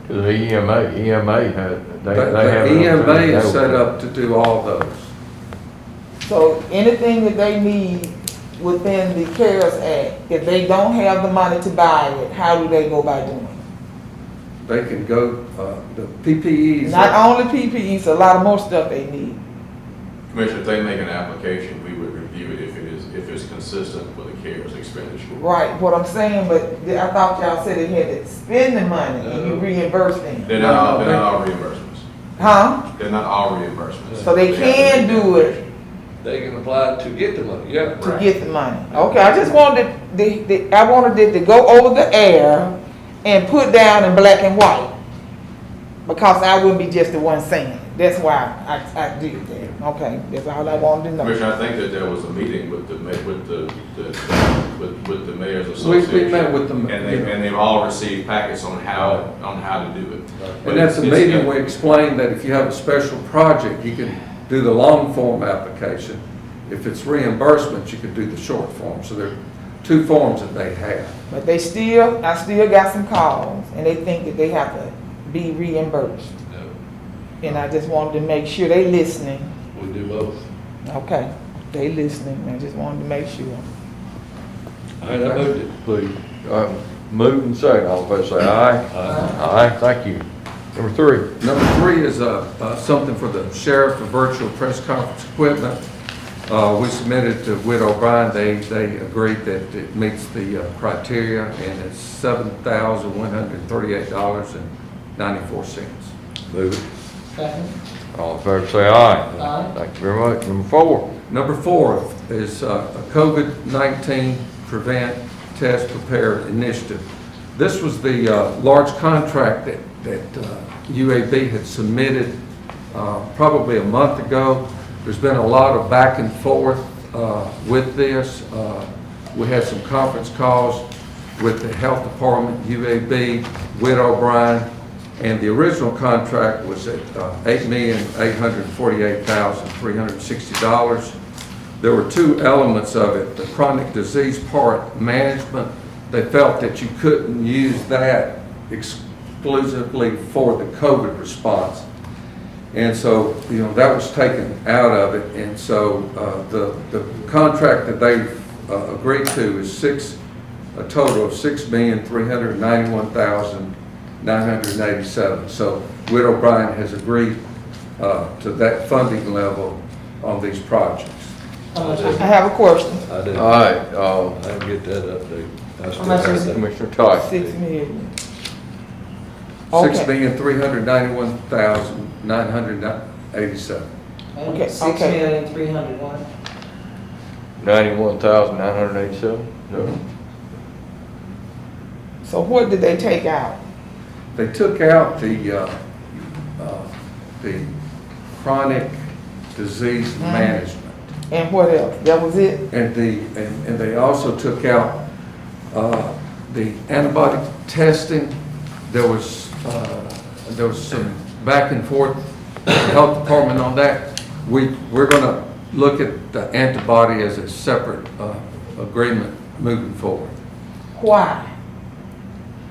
To the EMA has, they the have. EMA is set up to do all those. So anything that they need within the CARES Act, if they don't have the money to buy it, how do they go by doing it? They can go, the PPEs. Not only PPEs, a lot of more stuff they need. Commissioner, if they make an application, we would review it if it's consistent with the CARES expenditure. Right, what I'm saying, but I thought y'all said they had to spend the money and you reimburse them. They're not all reimbursements. Huh? They're not all reimbursements. So they can do it They can apply to get the money, yeah. to get the money. Okay, I just wanted, I wanted it to go over the air and put down in black and white. Because I wouldn't be just the one saying it. That's why I did that. Okay, that's all I wanted to know. Commissioner, I think that there was a meeting with the mayor's We association. met with them. And they've all received packets on how to do it. And at the meeting, we explained that if you have a special project, you can do the long form application. If it's reimbursement, you can do the short form. So there are two forms that they have. But I still got some calls, and they think that they have to be reimbursed. And I just wanted to make sure they listening. We do both. Okay, they listening. I just wanted to make sure. All right, I moved it. Please, move and second, all in favor say aye. Aye, thank you. Number 3. Number 3 is something for the sheriff for virtual press conference equipment. We submitted to Whit O'Brien. They agreed that it meets the criteria, and it's $7,138.94. Move it. Second. All in favor say aye. Aye. Thank you very much. Number 4. Number 4 is a COVID-19 Prevent, Test, Prepare Initiative. This was the large contract that UAB had submitted probably a month ago. There's been a lot of back and forth with this. We had some conference calls with the health department, UAB, Whit O'Brien, and the original contract was at $8,848,360. There were 2 elements of it. The chronic disease part management, they felt that you couldn't use that exclusively for the COVID response. And so, that was taken out of it. And so the contract that they agreed to is a total of $6,391,987. So Whit O'Brien has agreed to that funding level on these projects. I have a question. I didn't. All right, I didn't get that update. I still much have is that. Commissioner Todd. $6 million. Okay. $6,391,987. Okay, 6,301,000. 91,987? No. So what did they take out? They took out the chronic disease management. And what else? That was it? And they also took out the antibody testing. There was some back and forth with the health department on that. We're going to look at the antibody as a separate agreement moving forward. Why?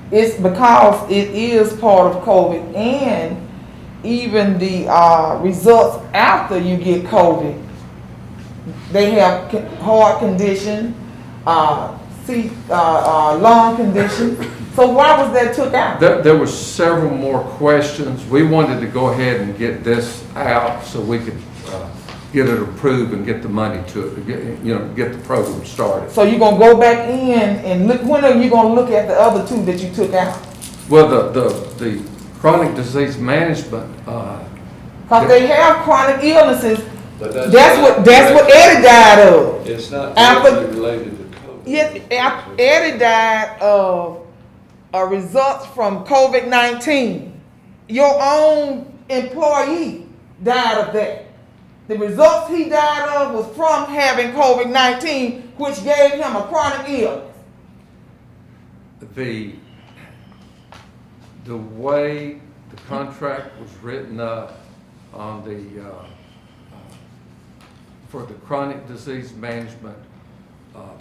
It's because it is part of COVID, and even the results after you get COVID, they have heart condition, lung condition. So why was that took out? There were several more questions. We wanted to go ahead and get this out so we could get it approved and get the money to it, get the program started. So you're gonna go back in and look, when are you gonna look at the other 2 that you took out? Well, the chronic disease management, Cause they have chronic illnesses. But That's what Eddie died of. It's not After- directly related to COVID. Yes, Eddie died of results from COVID-19. Your own employee died of that. The results he died of was from having COVID-19, which gave him a chronic illness. the way the contract was written up on for the chronic disease management,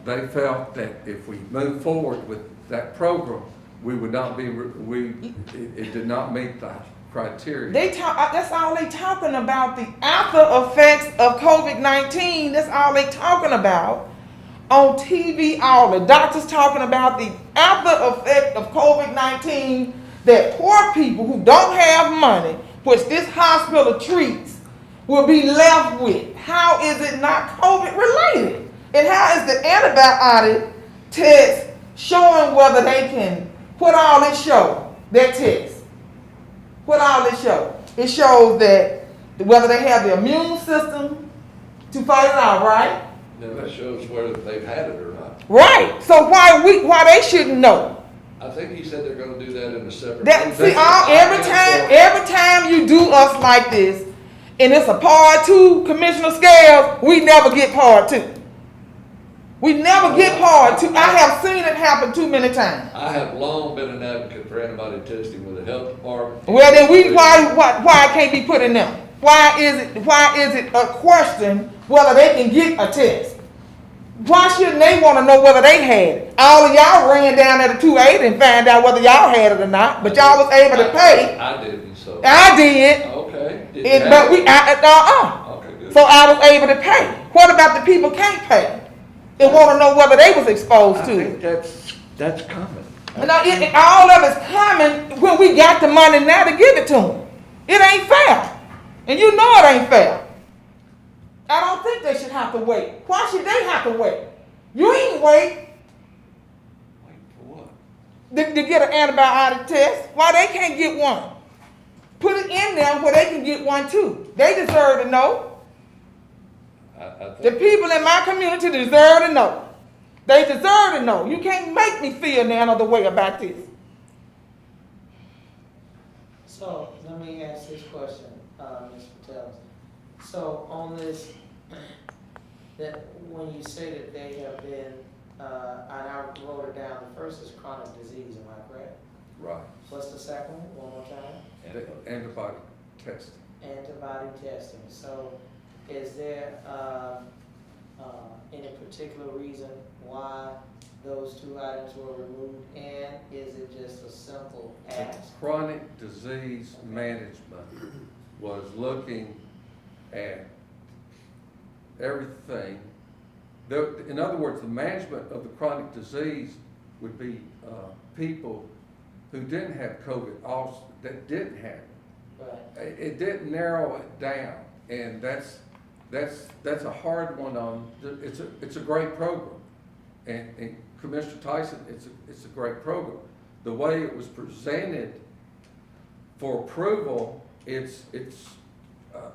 they felt that if we move forward with that program, we would not be, it did not meet the criteria. That's all they talking about, the after effects of COVID-19. That's all they talking about on TV. All the doctors talking about the after effect of COVID-19 that poor people who don't have money, which this hospital treats, will be left with. How is it not COVID related? And how is the antibiotic test showing whether they can, what all it show, that test? What all it show? It shows that whether they have the immune system to fight it out, right? Now that shows whether they've had it or not. Right. So why they shouldn't know? I think he said they're gonna do that in a separate. Every time you do us like this, and it's a part 2, Commissioner Scales, we never get part 2. We never get part 2. I have seen it happen too many times. I have long been an advocate for antibody testing with the health department. Well, then why it can't be put in them? Why is it a question whether they can get a test? Why shouldn't they want to know whether they had it? All of y'all ran down there to 280 and found out whether y'all had it or not, but y'all was able to pay. I didn't, so. I did. Okay. Did It, you but have we, it? Okay, good. So I was able to pay. What about the people can't pay? They want to know whether they was exposed I to think it. that's coming. Now, all of it's coming when we got the money now to give it to them. It ain't fair. And you know it ain't fair. I don't think they should have to wait. Why should they have to wait? You ain't wait Wait for what? to get an antibiotic test. Why they can't get one? Put it in there where they can get one too. They deserve to know. I The think people in my community deserve to know. They deserve to know. You can't make me feel none other way about this. So, let me ask this question, Ms. Patel. So, on this, that when you say that they have been, and I wrote it down, the first is chronic disease, am I correct? Right. What's the second one more time? The antibody testing. Antibody testing. So, is there, any particular reason why those 2 items were removed? And is it just a simple ask? Chronic disease management was looking at everything. In other words, the management of the chronic disease would be people who didn't have COVID, also that didn't have it. Right. It didn't narrow it down, and that's a hard one on. It's a great program, and Commissioner Tyson, it's a great program. The way it was presented for approval, it's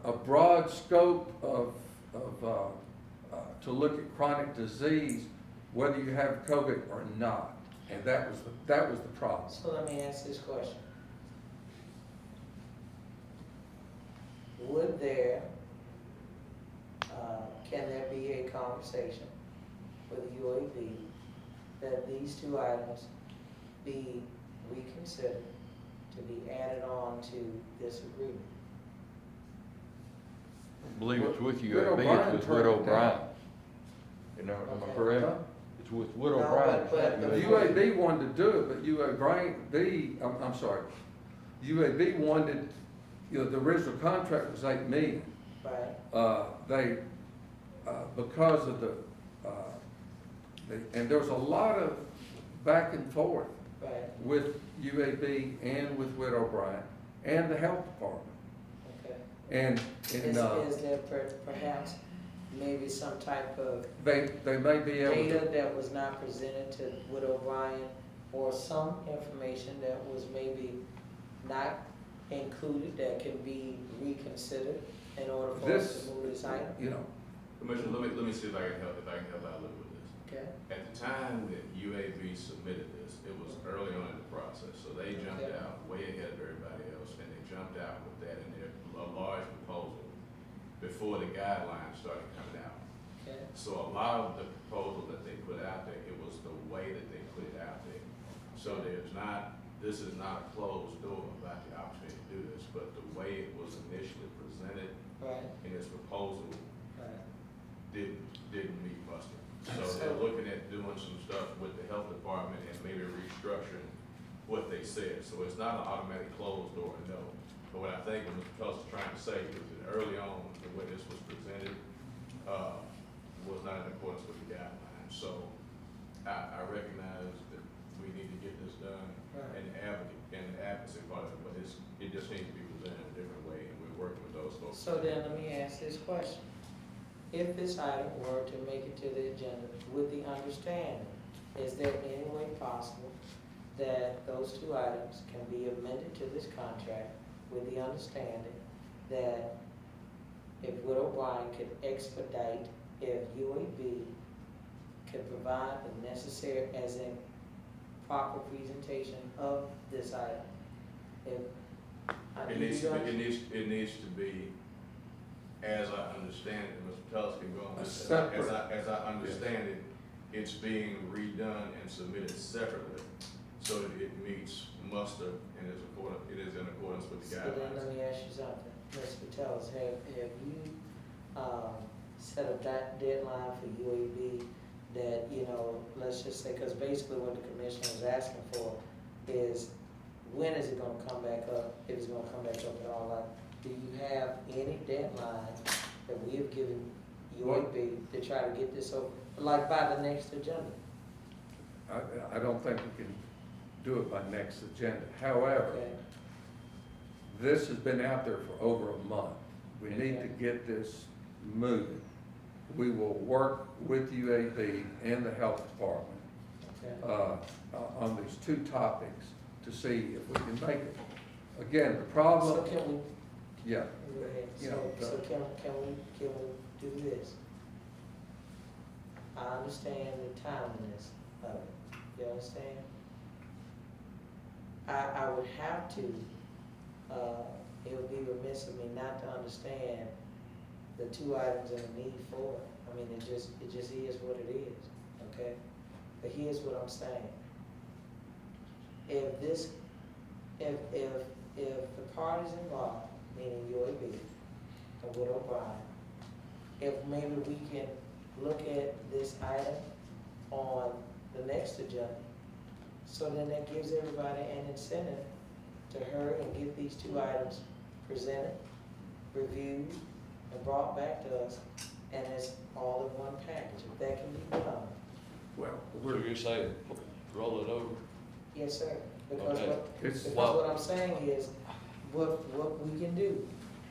a broad scope of to look at chronic disease, whether you have COVID or not, and that was the problem. So let me ask this question. Would there, can there be a conversation with UAB that these 2 items be reconsidered to be added on to this agreement? I believe it's with you, Widow I think Bryan it's with turned Widow it Bryan. down. You know, am I Okay. correct? Huh? It's with Widow No, Bryan. but The UAB wanted to do it, but I'm sorry, UAB wanted, the original contract was $8 million. Right. Because of and there was a lot of back and forth Right. with UAB and with Widow Bryan and the health department. Okay. And Is there perhaps maybe some type of they may be able data to, that was not presented to Widow Bryan, or some information that was maybe not included that can be reconsidered in order for us to move this item? Commissioner, let me see if I can help out a little with this. Okay. At the time that UAB submitted this, it was early on in the process, so they jumped Okay. out way ahead of everybody else, and they jumped out with that in a large proposal before the guidelines started coming out. Okay. So a lot of the proposal that they put out there, it was the way that they put it out there. So this is not a closed door about the opportunity to do this, but the way it was initially presented Right. in its proposal Right. didn't meet muster. So they're looking at doing some stuff with the health department and maybe restructuring what they said. So it's not an automatic closed door, no. But what I think what Mr. Phelps is trying to say is that early on, the way this was presented was not in accordance with the guidelines. So I recognize that we need to get this done Right. and the advocacy part of it, but it just needs to be presented in a different way, and we're working with those folks. So then let me ask this question. If this item were to make it to the agenda with the understanding, is there any way possible that those 2 items can be amended to this contract with the understanding that if Widow Bryan could expedite, if UAB could provide the necessary, as in proper presentation of this item? If It needs to be as I understand it, Mr. Tullis can go on this, Separate. as I understand it, it's being redone and submitted separately, so that it meets muster and it is in accordance with the So then let guidelines. me ask you something, Mr. Patelis, have you, set a deadline for UAB that, you know, let's just say, because basically what the commissioner is asking for is, when is it gonna come back up, if it's gonna come back up at all, like, do you have any deadline that we have given UAB to try to get this over, like by the next agenda? I don't think we can do it by next agenda. However, Okay, this has been out there for over a month. We need to get this moving. We will work with UAB and the health department okay. on these two topics to see if we can make it. Again, the So problem, can we, yeah, go ahead, You know, so can we do this? I understand the timeliness of it, you understand? I would have to, it would be remiss of me not to understand the two items and the need for it. I mean, it just is what it is, okay? But here's what I'm saying. If the parties involved, meaning UAB and Wood O'Brien, if maybe we can look at this item on the next agenda, so then that gives everybody an incentive to hurry and get these two items presented, reviewed, and brought back to us, and it's all in one package. If that can be done, well, So you're saying, roll it over? yes, sir. Because Okay. It's- what I'm saying is, what we can do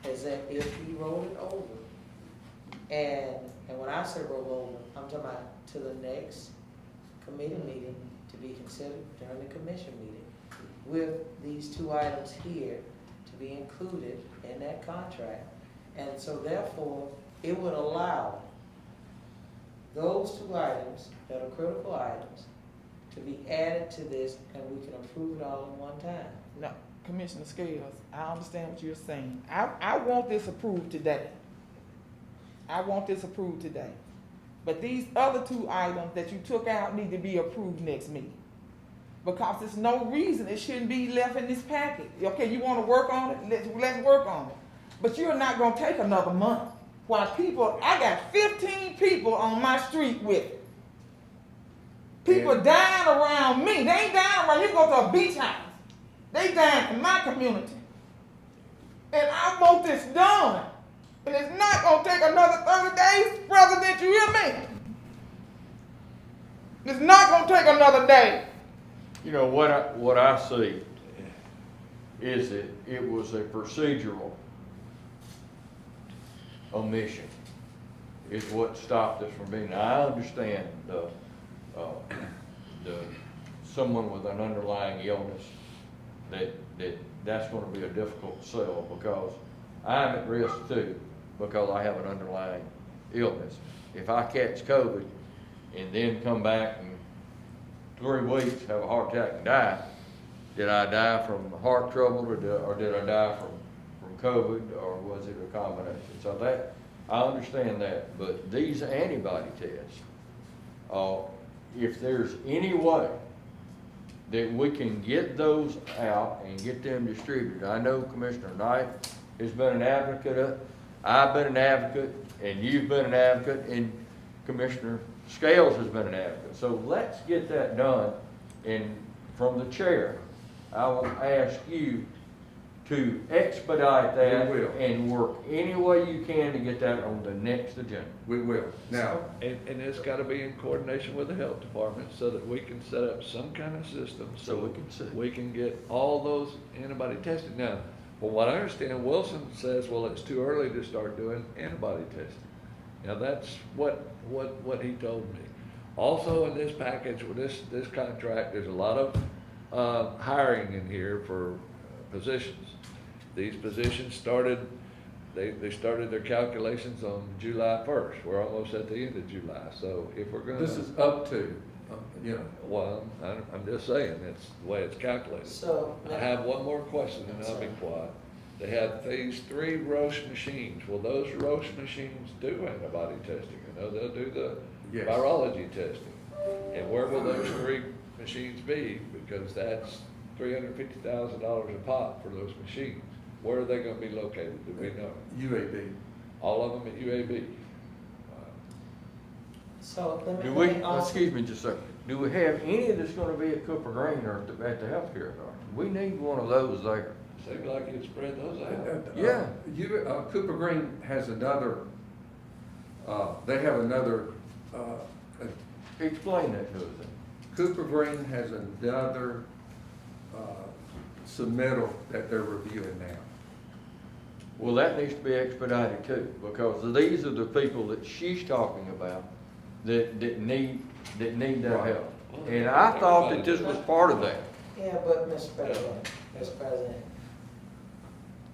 is that if we roll it over, and when I say roll over, I'm talking about to the next committee meeting to be considered during the commission meeting, with these two items here to be included in that contract. And so therefore, it would allow those two items that are critical items to be added to this, and we can approve it all at one time. No, Commissioner Scales, I understand what you're saying. I want this approved today. I want this approved today. But these other two items that you took out need to be approved next meeting. Because there's no reason it shouldn't be left in this packet. Okay, you wanna work on it? Let's work on it. But you're not gonna take another month. While people, I got 15 people on my street with it. People dying around me. They ain't dying around you. Go to a beach house. They dying in my community. And I want this done. And it's not gonna take another 30 days, President, you hear me? It's not gonna take another day. You know, what I see is that it was a procedural omission is what stopped us from being, I understand someone with an underlying illness, that's gonna be a difficult sell, because I'm at risk too, because I have an underlying illness. If I catch COVID and then come back and 3 weeks, have a heart attack and die, did I die from heart trouble, or did I die from COVID, or was it a combination? So that, I understand that, but these antibody tests, if there's any way that we can get those out and get them distributed, I know Commissioner Knight has been an advocate, I've been an advocate, and you've been an advocate, and Commissioner Scales has been an advocate. So let's get that done, and from the chair, I will ask you to expedite that We will. and work any way you can to get that on the next agenda. we will. Now, And it's gotta be in coordination with the health department so that we can set up some kind of system So we can see. we can get all those antibody tested. Now, from what I understand, Wilson says, well, it's too early to start doing antibody testing. Now, that's what he told me. Also, in this package, with this contract, there's a lot of hiring in here for positions. These positions started, they started their calculations on July 1st. We're almost at the end of July, so if we're gonna. this is up to, Well, I'm just saying, that's the way it's calculated. So, I have one more question and I'll be quiet. they have these 3 roast machines. Well, those roast machines do antibody testing. You know, they'll do the Yes. virology testing. And where will those 3 machines be? Because that's $350,000 a pop for those machines. Where are they gonna be located? Do we know? UAB. All of them at UAB? So let me. Do let we, me ask- excuse me just a second, do we have any that's gonna be at Cooper Green or at the healthcare authority? We need one of those there. Seems like you'd spread those out. Yeah. Cooper Green has another, they have another, Explain that to us. Cooper Green has another submittal that they're reviewing now. Well, that needs to be expedited too, because these are the people that she's talking about that need that Right. help. And I thought that this was part of that. Yeah, but Mr. President,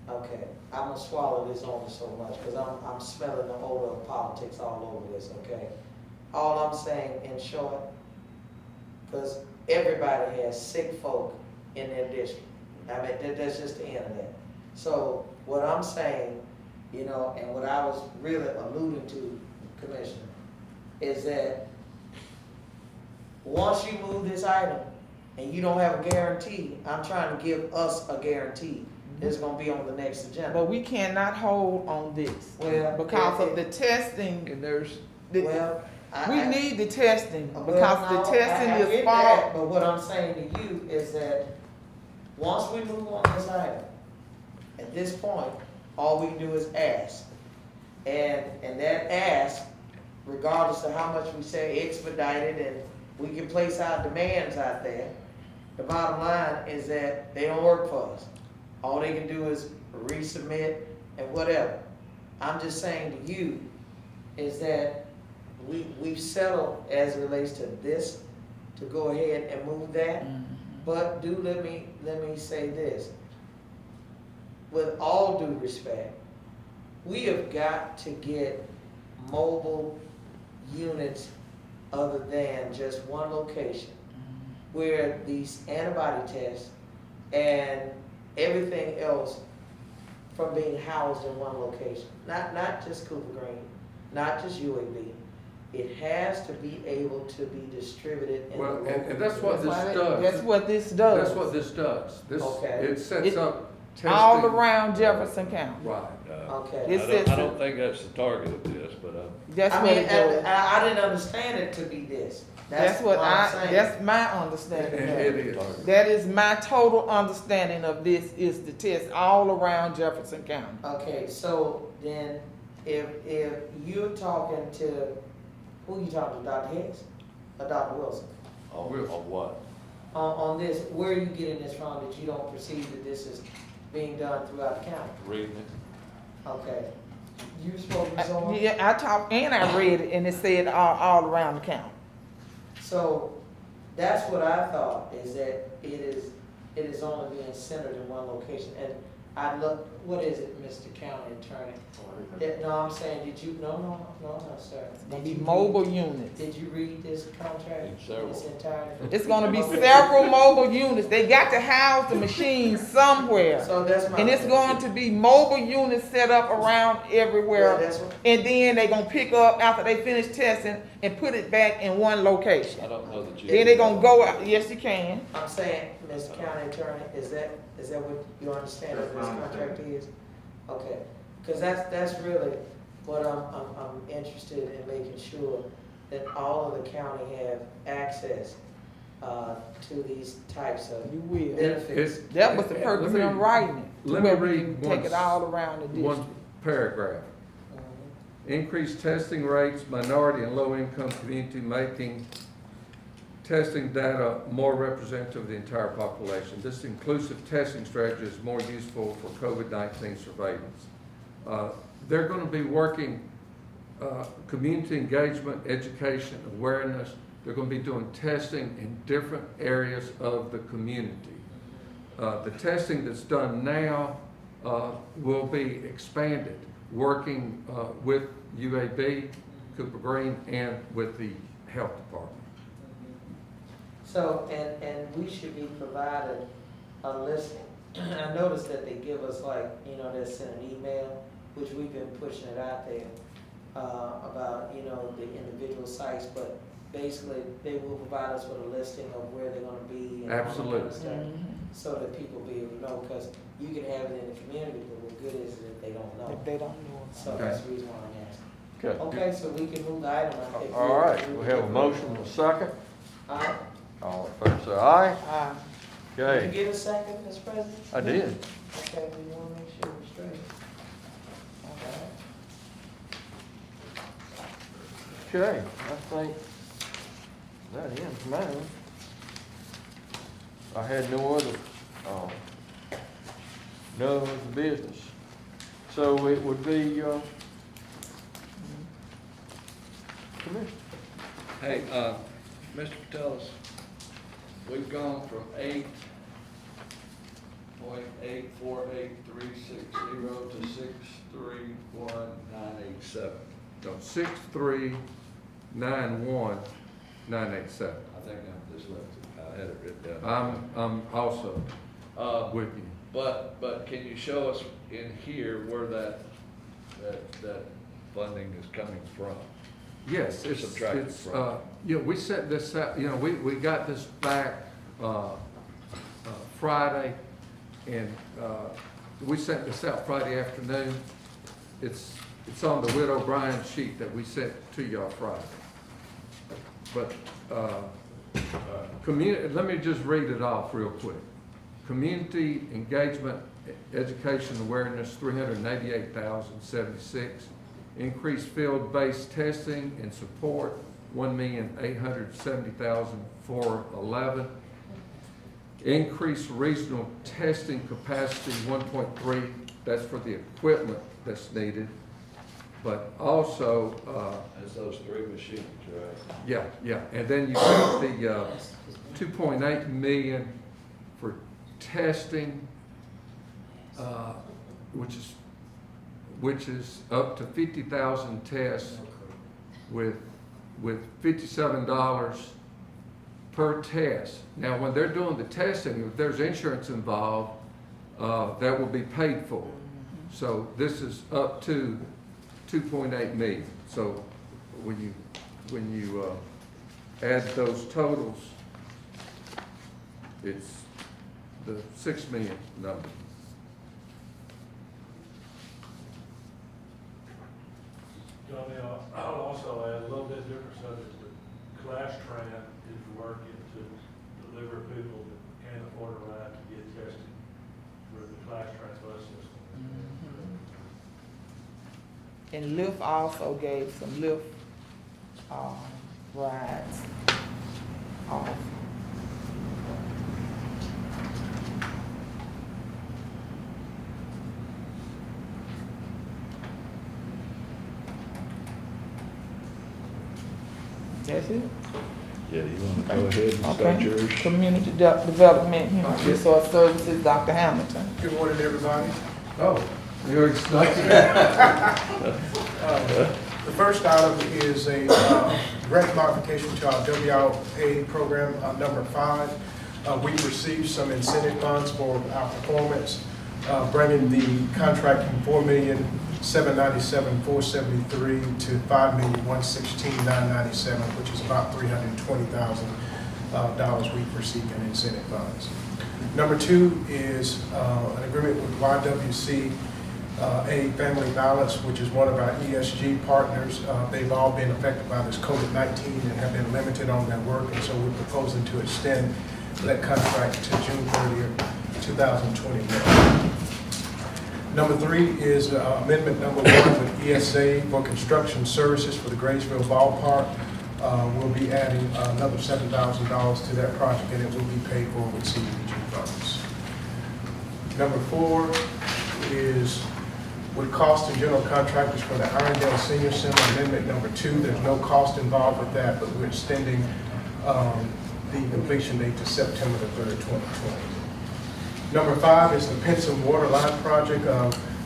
okay, I'm gonna swallow this only so much, because I'm smelling the odor of politics all over this, okay? All I'm saying in short, because everybody has sick folk in their district. I mean, that's just the end of that. So what I'm saying, you know, and what I was really alluding to, Commissioner, is that once you move this item and you don't have a guarantee, I'm trying to give us a guarantee it's gonna be on the next agenda. But we cannot hold on this. Well, Because of the testing, And there's, Well, we need the testing, well, because no, the testing I is get far. that, but what I'm saying to you is that once we move on this item, at this point, all we do is ask. And that ask, regardless of how much we say expedited and we can place our demands out there, the bottom line is that they don't work for us. All they can do is resubmit and whatever. I'm just saying to you is that we've settled as it relates to this, to go ahead and move that. But let me say this. With all due respect, we have got to get mobile units other than just one location, where these antibody tests and everything else from being housed in one location. Not just Cooper Green, not just UAB. It has to be able to be distributed in the Well, local. and that's what this does. That's what this does. That's what this does. This, Okay. it sets It- up testing. All around Jefferson County. Right. Okay. It I says- don't think that's the target of this, but, That's I what mean, it does. I didn't understand it to be this. That's what I'm saying. that's my understanding And of it it. is. That is my total understanding of this, is the test all around Jefferson County. Okay, so then if you're talking to, who you talking to, Dr. Hicks or Dr. Wilson? on Wilson. what? On this, where are you getting this from that you don't perceive that this is being done throughout the county? Reading it. Okay. You spoke to someone? Yeah, I talked and I read it, and it said all around the county. So that's what I thought, is that it is only being centered in one location. And I looked, what is it, Mr. County Attorney? No, I'm saying, did you, no, sir. Gonna Did be you mobile read- units. Did you read this contract? It's several. This entirely? It's gonna be several mobile units. They got to house the machines somewhere. So that's my. And it's going to be mobile units set up around Yeah, everywhere. that's what, And then they gonna pick up after they finish testing and put it back in one location. I don't know that you. Then they gonna go out, yes, you can. I'm saying, Mr. County Attorney, is that what your understanding of this contract is? Okay, because that's really what I'm interested in, making sure that all of the county have access to these types of You will. benefits. That was the purpose of them writing it. to let me where we read can Take one- it all around the One district. paragraph. Increased testing rates, minority and low-income community, making testing data more representative of the entire population. This inclusive testing strategy is more useful for COVID-19 surveillance. They're going to be working community engagement, education, awareness. They're going to be doing testing in different areas of the community. The testing that's done now will be expanded, working with UAB, Cooper Green, and with the health department. So, and we should be provided a listing I noticed that they give us like, they send an email, which we've been pushing it out there, about, the individual sites, but basically, they will provide us with a listing of where they're gonna be and all that kind of Absolutely. stuff, so that people be able to know, because you can have it in the community, but what good is it if they don't know? If they don't know. So that's the reason why I'm asking. Okay. Okay, so we can move the item, I think. All right, we have a motion and a second. All right. All in favor, say aye. Did you Okay, get a second, Mr. President? I did. Okay, we wanna make sure we're straight. All right. Okay, I think that ends mine. I had no other business. So it would be, Commissioner. Hey, Mr. Patelis, we've gone from 8.848360 to 631,987. No, 6391987. I think I'm dyslexic. I had it written down. I'm also with you. But can you show us in here where that funding is coming from? Yes, Subtracted it's, from. we set this out, we got this back, Friday, and, we sent this out Friday afternoon. It's on the Widow O'Brien sheet that we sent to y'all Friday. But, let me just read it off real quick. Community engagement, education awareness, 388,076. Increased field-based testing and support, 1,870,411. Increased regional testing capacity, 1.3. That's for the equipment that's needed. But also, That's those 3 machines, right? yeah, and then you got the 2.8 million for testing, which is up to 50,000 tests with $57 per test. Now, when they're doing the testing, if there's insurance involved, that will be paid for. So this is up to 2.8 million. So when you add those totals, it's the 6 million number. Johnny, I'll also add a little bit different subject, but Class Tran is working to deliver people that can't afford a ride to get tested through the Class Tran bus system. And Lyft also gave some Lyft, rides off. That's it? Yeah, you want to go ahead and start Okay. yours? Community development, human resource services, Dr. Hamilton. Good morning, everybody. Oh, you're excited. The first item is a grant modification to our WIA program, number 5. We received some incentive funds for our performance, bringing the contract from $4,797,473 to $5,116,997, which is about $320,000 we've received in incentive funds. Number 2 is an agreement with YWC A Family Balance, which is one of our ESG partners. They've all been affected by this COVID-19 and have been limited on their work, and so we're proposing to extend that contract to June 30th, 2021. Number 3 is amendment number 1 with ESA for construction services for the Graysville Ballpark. We'll be adding another $7,000 to that project, and it will be paid for with CDBG funds. Number 4 is with cost and general contractors for the Irondale Senior Center, amendment number 2. There's no cost involved with that, but we're extending the completion date to September the 3rd, 2020. Number 5 is the Pinson Water Line Project.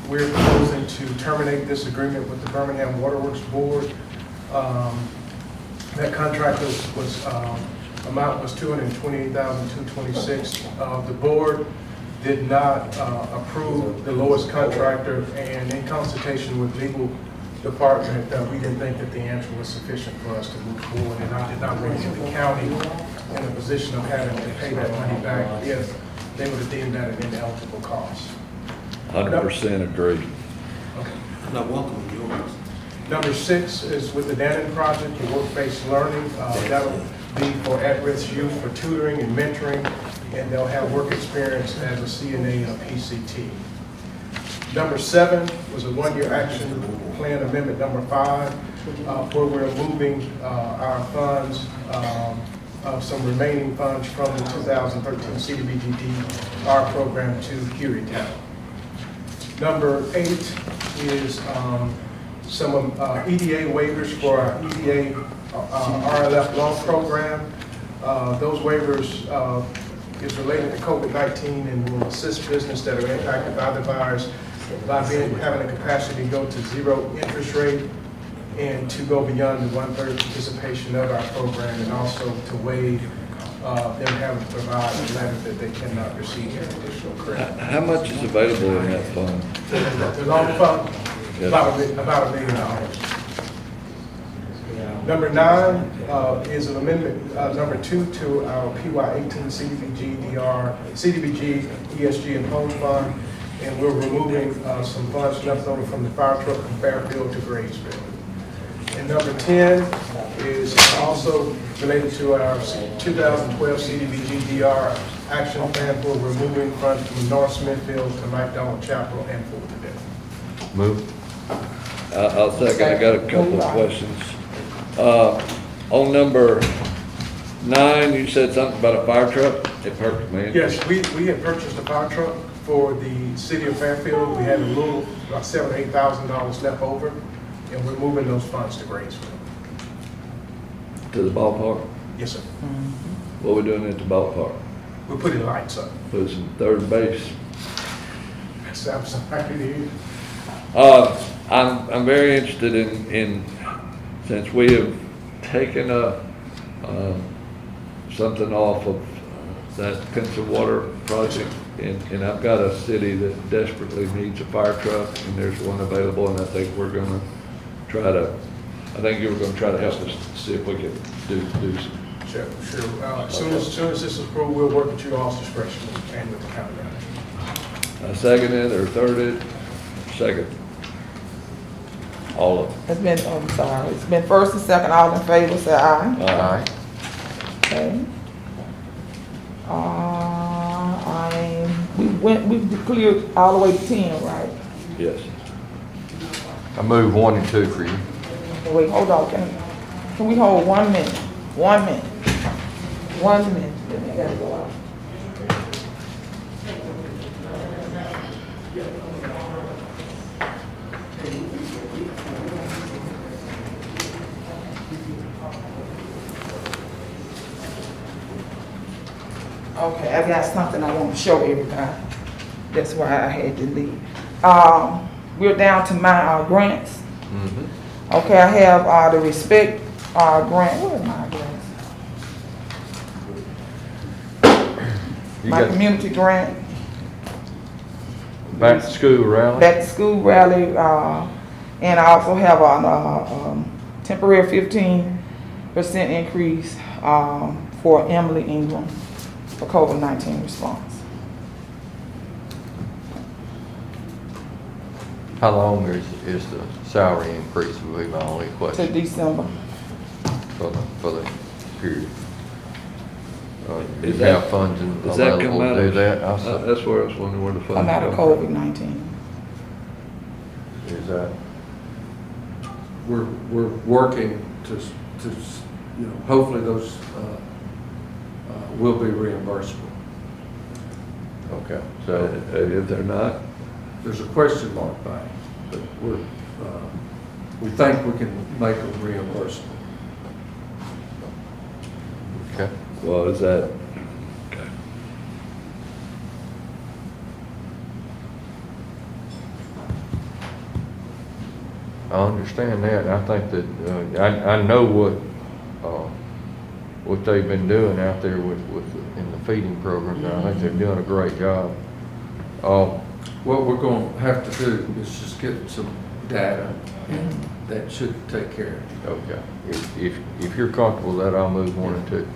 We're proposing to terminate this agreement with the Birmingham Waterworks Board. That contract amount was $228,226. The board did not approve the lowest contractor, and in consultation with legal department, we didn't think that the answer was sufficient for us to move forward, and I did not want to get the county in a position of having to pay that money back if they would have deemed that an ineligible cost. 100% agree. Now, welcome, yours. Number 6 is with the Dannon project, the work-based learning. That'll be for at-risk youth for tutoring and mentoring, and they'll have work experience as a CNA and a PCT. Number 7 was a one-year action plan amendment number 5, where we're moving our funds, some remaining funds from the 2013 CDBG-DR program to Hueytown. Number 8 is some EDA waivers for our EDA RLF loan program. Those waivers is related to COVID-19 and will assist business that are impacted by the virus by having the capacity to go to 0 interest rate and to go beyond the 1/3 participation of our program, and also to waive them having to provide a letter that they cannot receive any additional credit. How much is available in that fund? The loan fund, Yes. about $1 million. Number 9 is an amendment, number 2 to our PY18 CDBG, ESG, and Home Fund, and we're removing some funds left over from the fire truck from Fairfield to Graysville. And number 10 is also related to our 2012 CDBG-DR action plan for removing funds from North Smithfield to McDonald Chapel and Fort Today. Move. I'll second. I got a couple of questions. On number 9, you said something about a fire truck. It perked me. Yes, we had purchased a fire truck for the city of Fairfield. We had a little, about $7,000 or $8,000 left over, and we're moving those funds to Graysville. To the ballpark? Yes, sir. What we doing at the ballpark? We're putting lights up. Put some third base. That's absolutely. I'm very interested in since we have taken something off of that pencil water project, and I've got a city that desperately needs a fire truck, and there's one available, and I think we're gonna try to, I think you were gonna try to help us see if we can do some. Sure. As soon as this is approved, we'll work with you all's discretion and with the county manager. I second it or third it, second. All of them. It's been, I'm sorry, it's been first and second, all in favor, say aye. Aye. Okay. We cleared all the way to 10, right? Yes. I move 1 and 2 for you. Wait, hold on, can we hold 1 minute? 1 minute. 1 minute, then I gotta go out. Okay, I got something I want to show everybody. That's why I had to leave. We're down to my grants. Okay, I have the respect grant. What are my grants? You My got community grant, back to school rally? back to school rally, and I also have a temporary 15% increase for Emily Ingram for COVID-19 response. How long is the salary increase will be my only To question December. for the period? Do you Is that- have funds Does that available come out to do of? that? I said- That's where I was wondering where the funds I'm out of come from. COVID-19. Is that? We're working to, hopefully those will be reimbursable. Okay, so If they're not, There's a question mark by it, but we think we can make them reimbursable. okay. well, is that, okay. I understand that. I think that I know what they've been doing out there with in the feeding programs. I think they're doing a great job. What we're gonna have to do is just get some data, and that should take care of it. Okay. If you're comfortable with that, I'll move 1 and 2.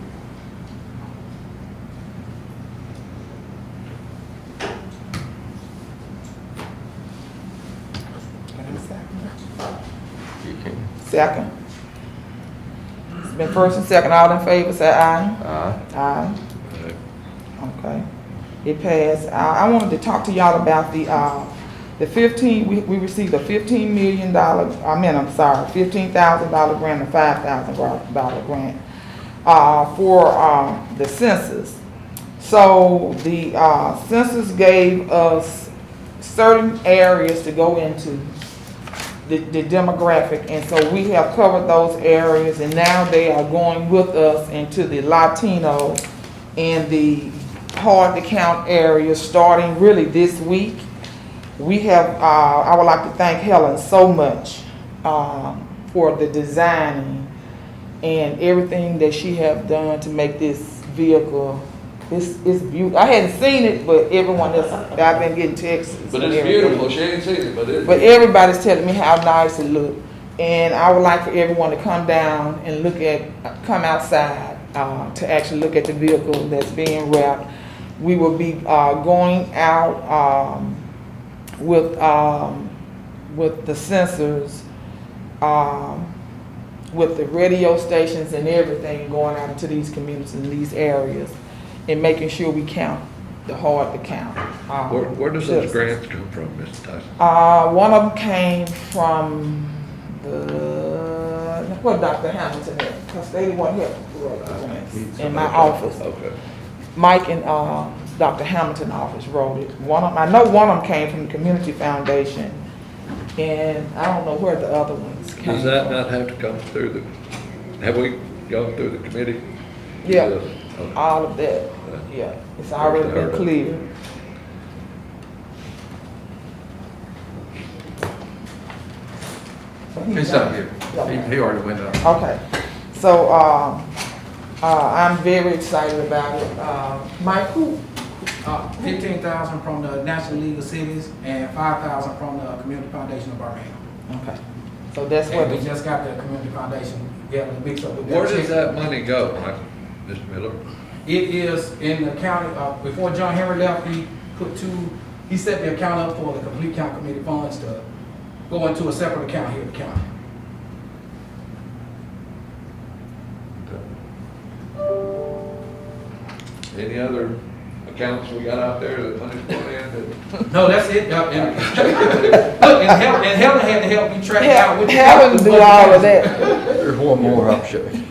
You can. Second. It's been first and second, all in favor, say aye. Aye. Aye. Okay. It passed. I wanted to talk to y'all about the 15, we received a $15 million, $15,000 grant and $5,000 grant for the census. So the census gave us certain areas to go into the demographic, and so we have covered those areas, and now they are going with us into the Latino and the hard to count areas starting really this week. We have, I would like to thank Helen so much for the designing and everything that she have done to make this vehicle. It's beautiful. I hadn't seen it, but everyone else, I've been getting texts. But and it's everything. beautiful, she ain't seen it, but it's. But everybody's telling me how nice it looked. And I would like for everyone to come down and come outside to actually look at the vehicle that's being wrapped. We will be going out with the sensors, with the radio stations and everything, going out into these communities and these areas and making sure we count the hard to count. Where does those grants come from, Mr. Tyson? One of them came from Dr. Hamilton, because they the one who wrote the grants in my office. Okay. Mike and Dr. Hamilton office wrote it. I know one of them came from the Community Foundation, and I don't know where the other ones came Does that from. not have to come through have we gone through the committee? Yeah, Okay. all of that, yeah, it's already been cleared. He's not here. He already went up. Okay, so, I'm very excited about it. Mike, who? 15,000 from the National League of Cities and 5,000 from the Community Foundation of Birmingham. Okay, so that's what. And we just got the Community Foundation, yeah, the mix up with that. Where does that money go, Mr. Miller? It is in the county, before John Henry left, he set the account up for the Complete Count Committee funds to go into a separate account here at the county. Any other accounts we got out there that money's going in? No, that's it. And Helen had to help me track out which. Helen do all of that. There's one more I'll show you.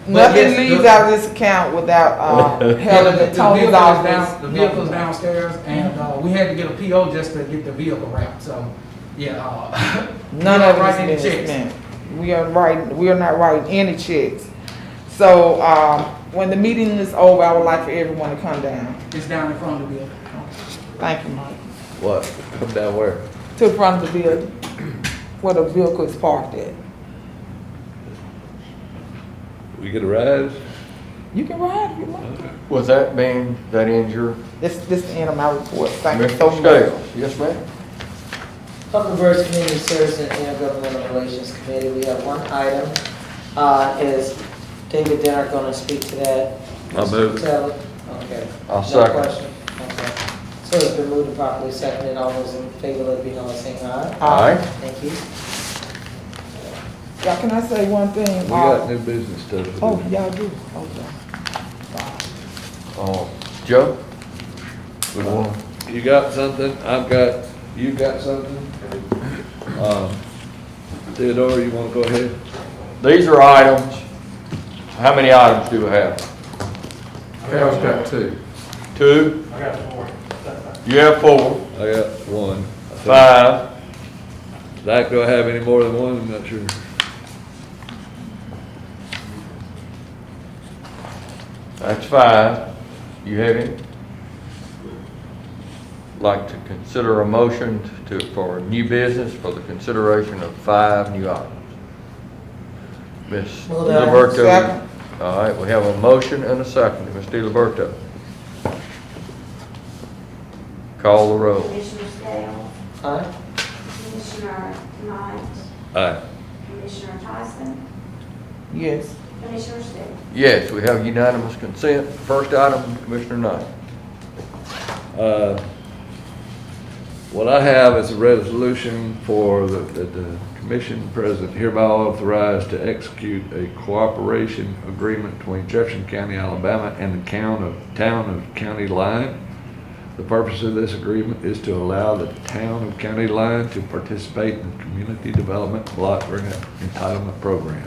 Nothing leaves out of this account without Helen and Tony's office. The vehicle's downstairs, and we had to get a PO just to get the vehicle wrapped, so, yeah. None of it writing is the being checks. spent. We are not writing any checks. So, when the meeting is over, I would like for everyone to come down. It's down in front of the building. Thank you, Mike. What? Come down where? To the front of the building, where the vehicle is parked at. We get a ride? You can ride if you want. With that being, that ends your, This is the end of my report. Thank you so Mr. much. Scales? Yes, ma'am? Public Works Community Service and Intergovernmental Relations Committee, we have one item. Is David Denner going to speak to that? I'll move it. Taylor? Okay. I'll No second. question? Okay. So it's been moved and properly seconded. All those in favor, let it be known by saying aye. Aye. Thank you. Y'all, can I say one thing? We got new business stuff to do. Oh, y'all do? Okay. Joe? We want, You got something, you got something? Theodore, you wanna go ahead? these are items. How many items do we have? Carol's got 2. 2? I got 4. You have 4, I got one. 5. Zach, do I have any more than one? I'm not sure. That's 5. You have any? Like to consider a motion for new business for the consideration of 5 new items. Ms. Move that. Liberto. Second. All right, we have a motion and a second. Ms. DiLiberto. Call the roll. Commissioner Scales, Aye. Commissioner Knight, Aye. Commissioner Tyson, Yes. Commissioner State. Yes, we have unanimous consent. First item, Commissioner Knight. What I have is a resolution for the commission president hereby authorized to execute a cooperation agreement between Jefferson County, Alabama and the town of County Line. The purpose of this agreement is to allow the town of County Line to participate in the Community Development Block Grant Entitlement Program,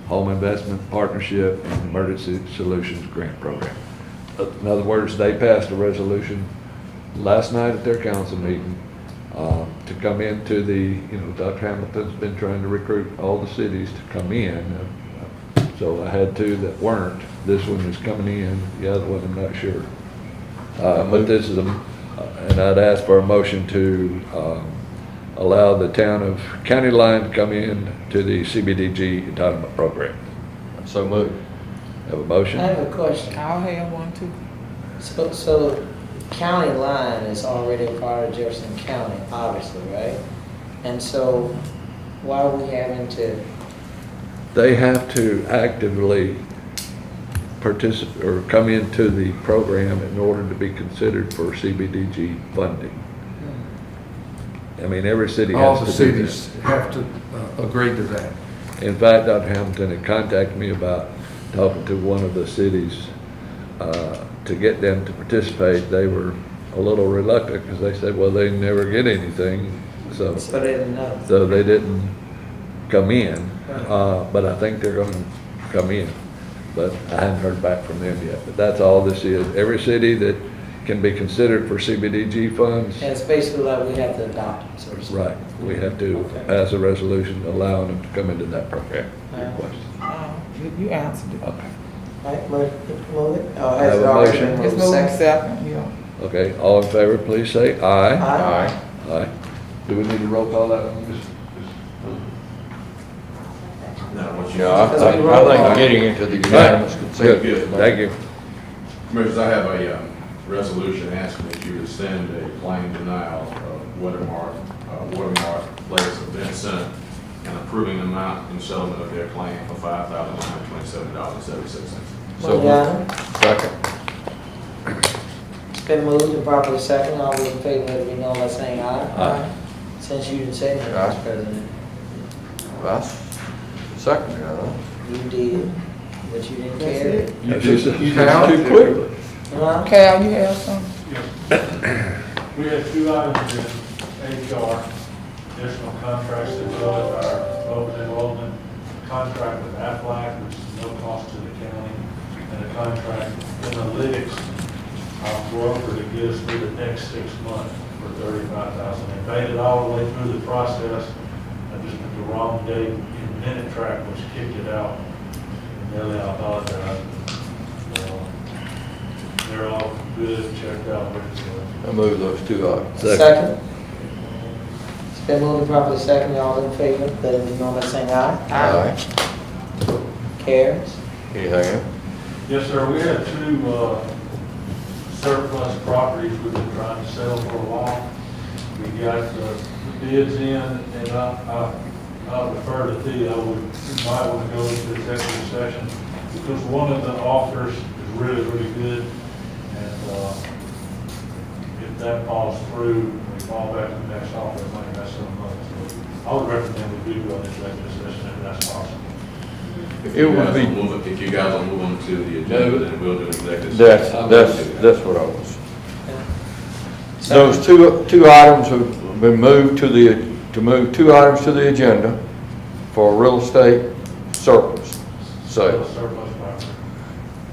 Home Investment Partnership, and Emergency Solutions Grant Program. In other words, they passed a resolution last night at their council meeting to come into the, Dr. Hamilton's been trying to recruit all the cities to come in. So I had two that weren't. This one is coming in, the other one I'm not sure. But this is and I'd ask for a motion to allow the town of County Line to come in to the CBDG entitlement program. So moved. Have a motion? I have a question. I'll have one too. So County Line is already a part of Jefferson County, obviously, right? And so why are we having to, They have to actively participate or come into the program in order to be considered for CBDG funding. I mean, every city All has the to do cities have to agree to that. that. In fact, Dr. Hamilton had contacted me about talking to one of the cities to get them to participate. They were a little reluctant because they said, well, they never get anything, so they didn't know? so they didn't come in. But I think they're going to come in. But I haven't heard back from them yet. But that's all this is. Every city that can be considered for CBDG funds, And it's basically like we have to adopt it, so to speak. right, we have to pass a resolution allowing them to come into that program. Your question. You answered it. Okay. All right, move it. Oh, I has have it a already motion. been It's moved? moving Second? second, yeah. Okay, all in favor, please say aye. Aye. Aye. Do we need to roll call that one? No, I think we're getting into the unanimous consent. Good, thank you. Commissioners, I have a resolution asking that you rescind a claim denial of Watermark Place of Vincent and approving the amount in settlement of their claim for $5,927.76. So Yeah. moved. Second. It's been moved and properly second. All those in favor, let it be known by saying aye. Aye. Since you didn't say that, Aye. Mr. President, Well, second, you did, but you didn't That's care. it. You just too quickly. Huh? Cal, you have something? We had two items in HR, additional contracts that go with our open enrollment contract with Aflac, which is no cost to the county, and a contract with Analytics, our broker, to get us through the next 6 months for $35,000. They paid it all the way through the process. I just put the wrong date in minute track, which kicked it out. And Nellie, I apologize. They're all good, checked out, ready to go. I move those two items. Second. It's been moved and properly second. All in favor, let it be known by saying aye. Aye. Carries. Anything else? Yes, sir, we had two surplus properties we've been trying to sell for a while. We got the bids in, and I'll defer to Thea, we might want to go into executive session, because one of the offers is really, really good, and if that falls through, we fall back to the next offer, it might mess some money. So I would recommend we do go into executive session if that's possible. It would be, If you guys will move them to the agenda, then we'll do executive that's session. what I was. Those two items have been moved to move two items to the agenda for real estate surplus sales. Surplus property.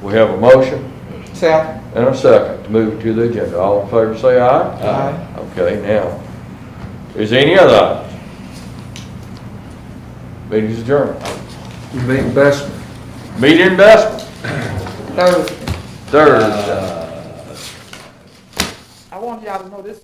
We have a motion Second. and a second to move to the agenda. All in favor say aye. Aye. Okay, now, is there any other items? Meeting's adjourned. You mean investment. Meeting investment, Thursday. Thursday. I want y'all to know this.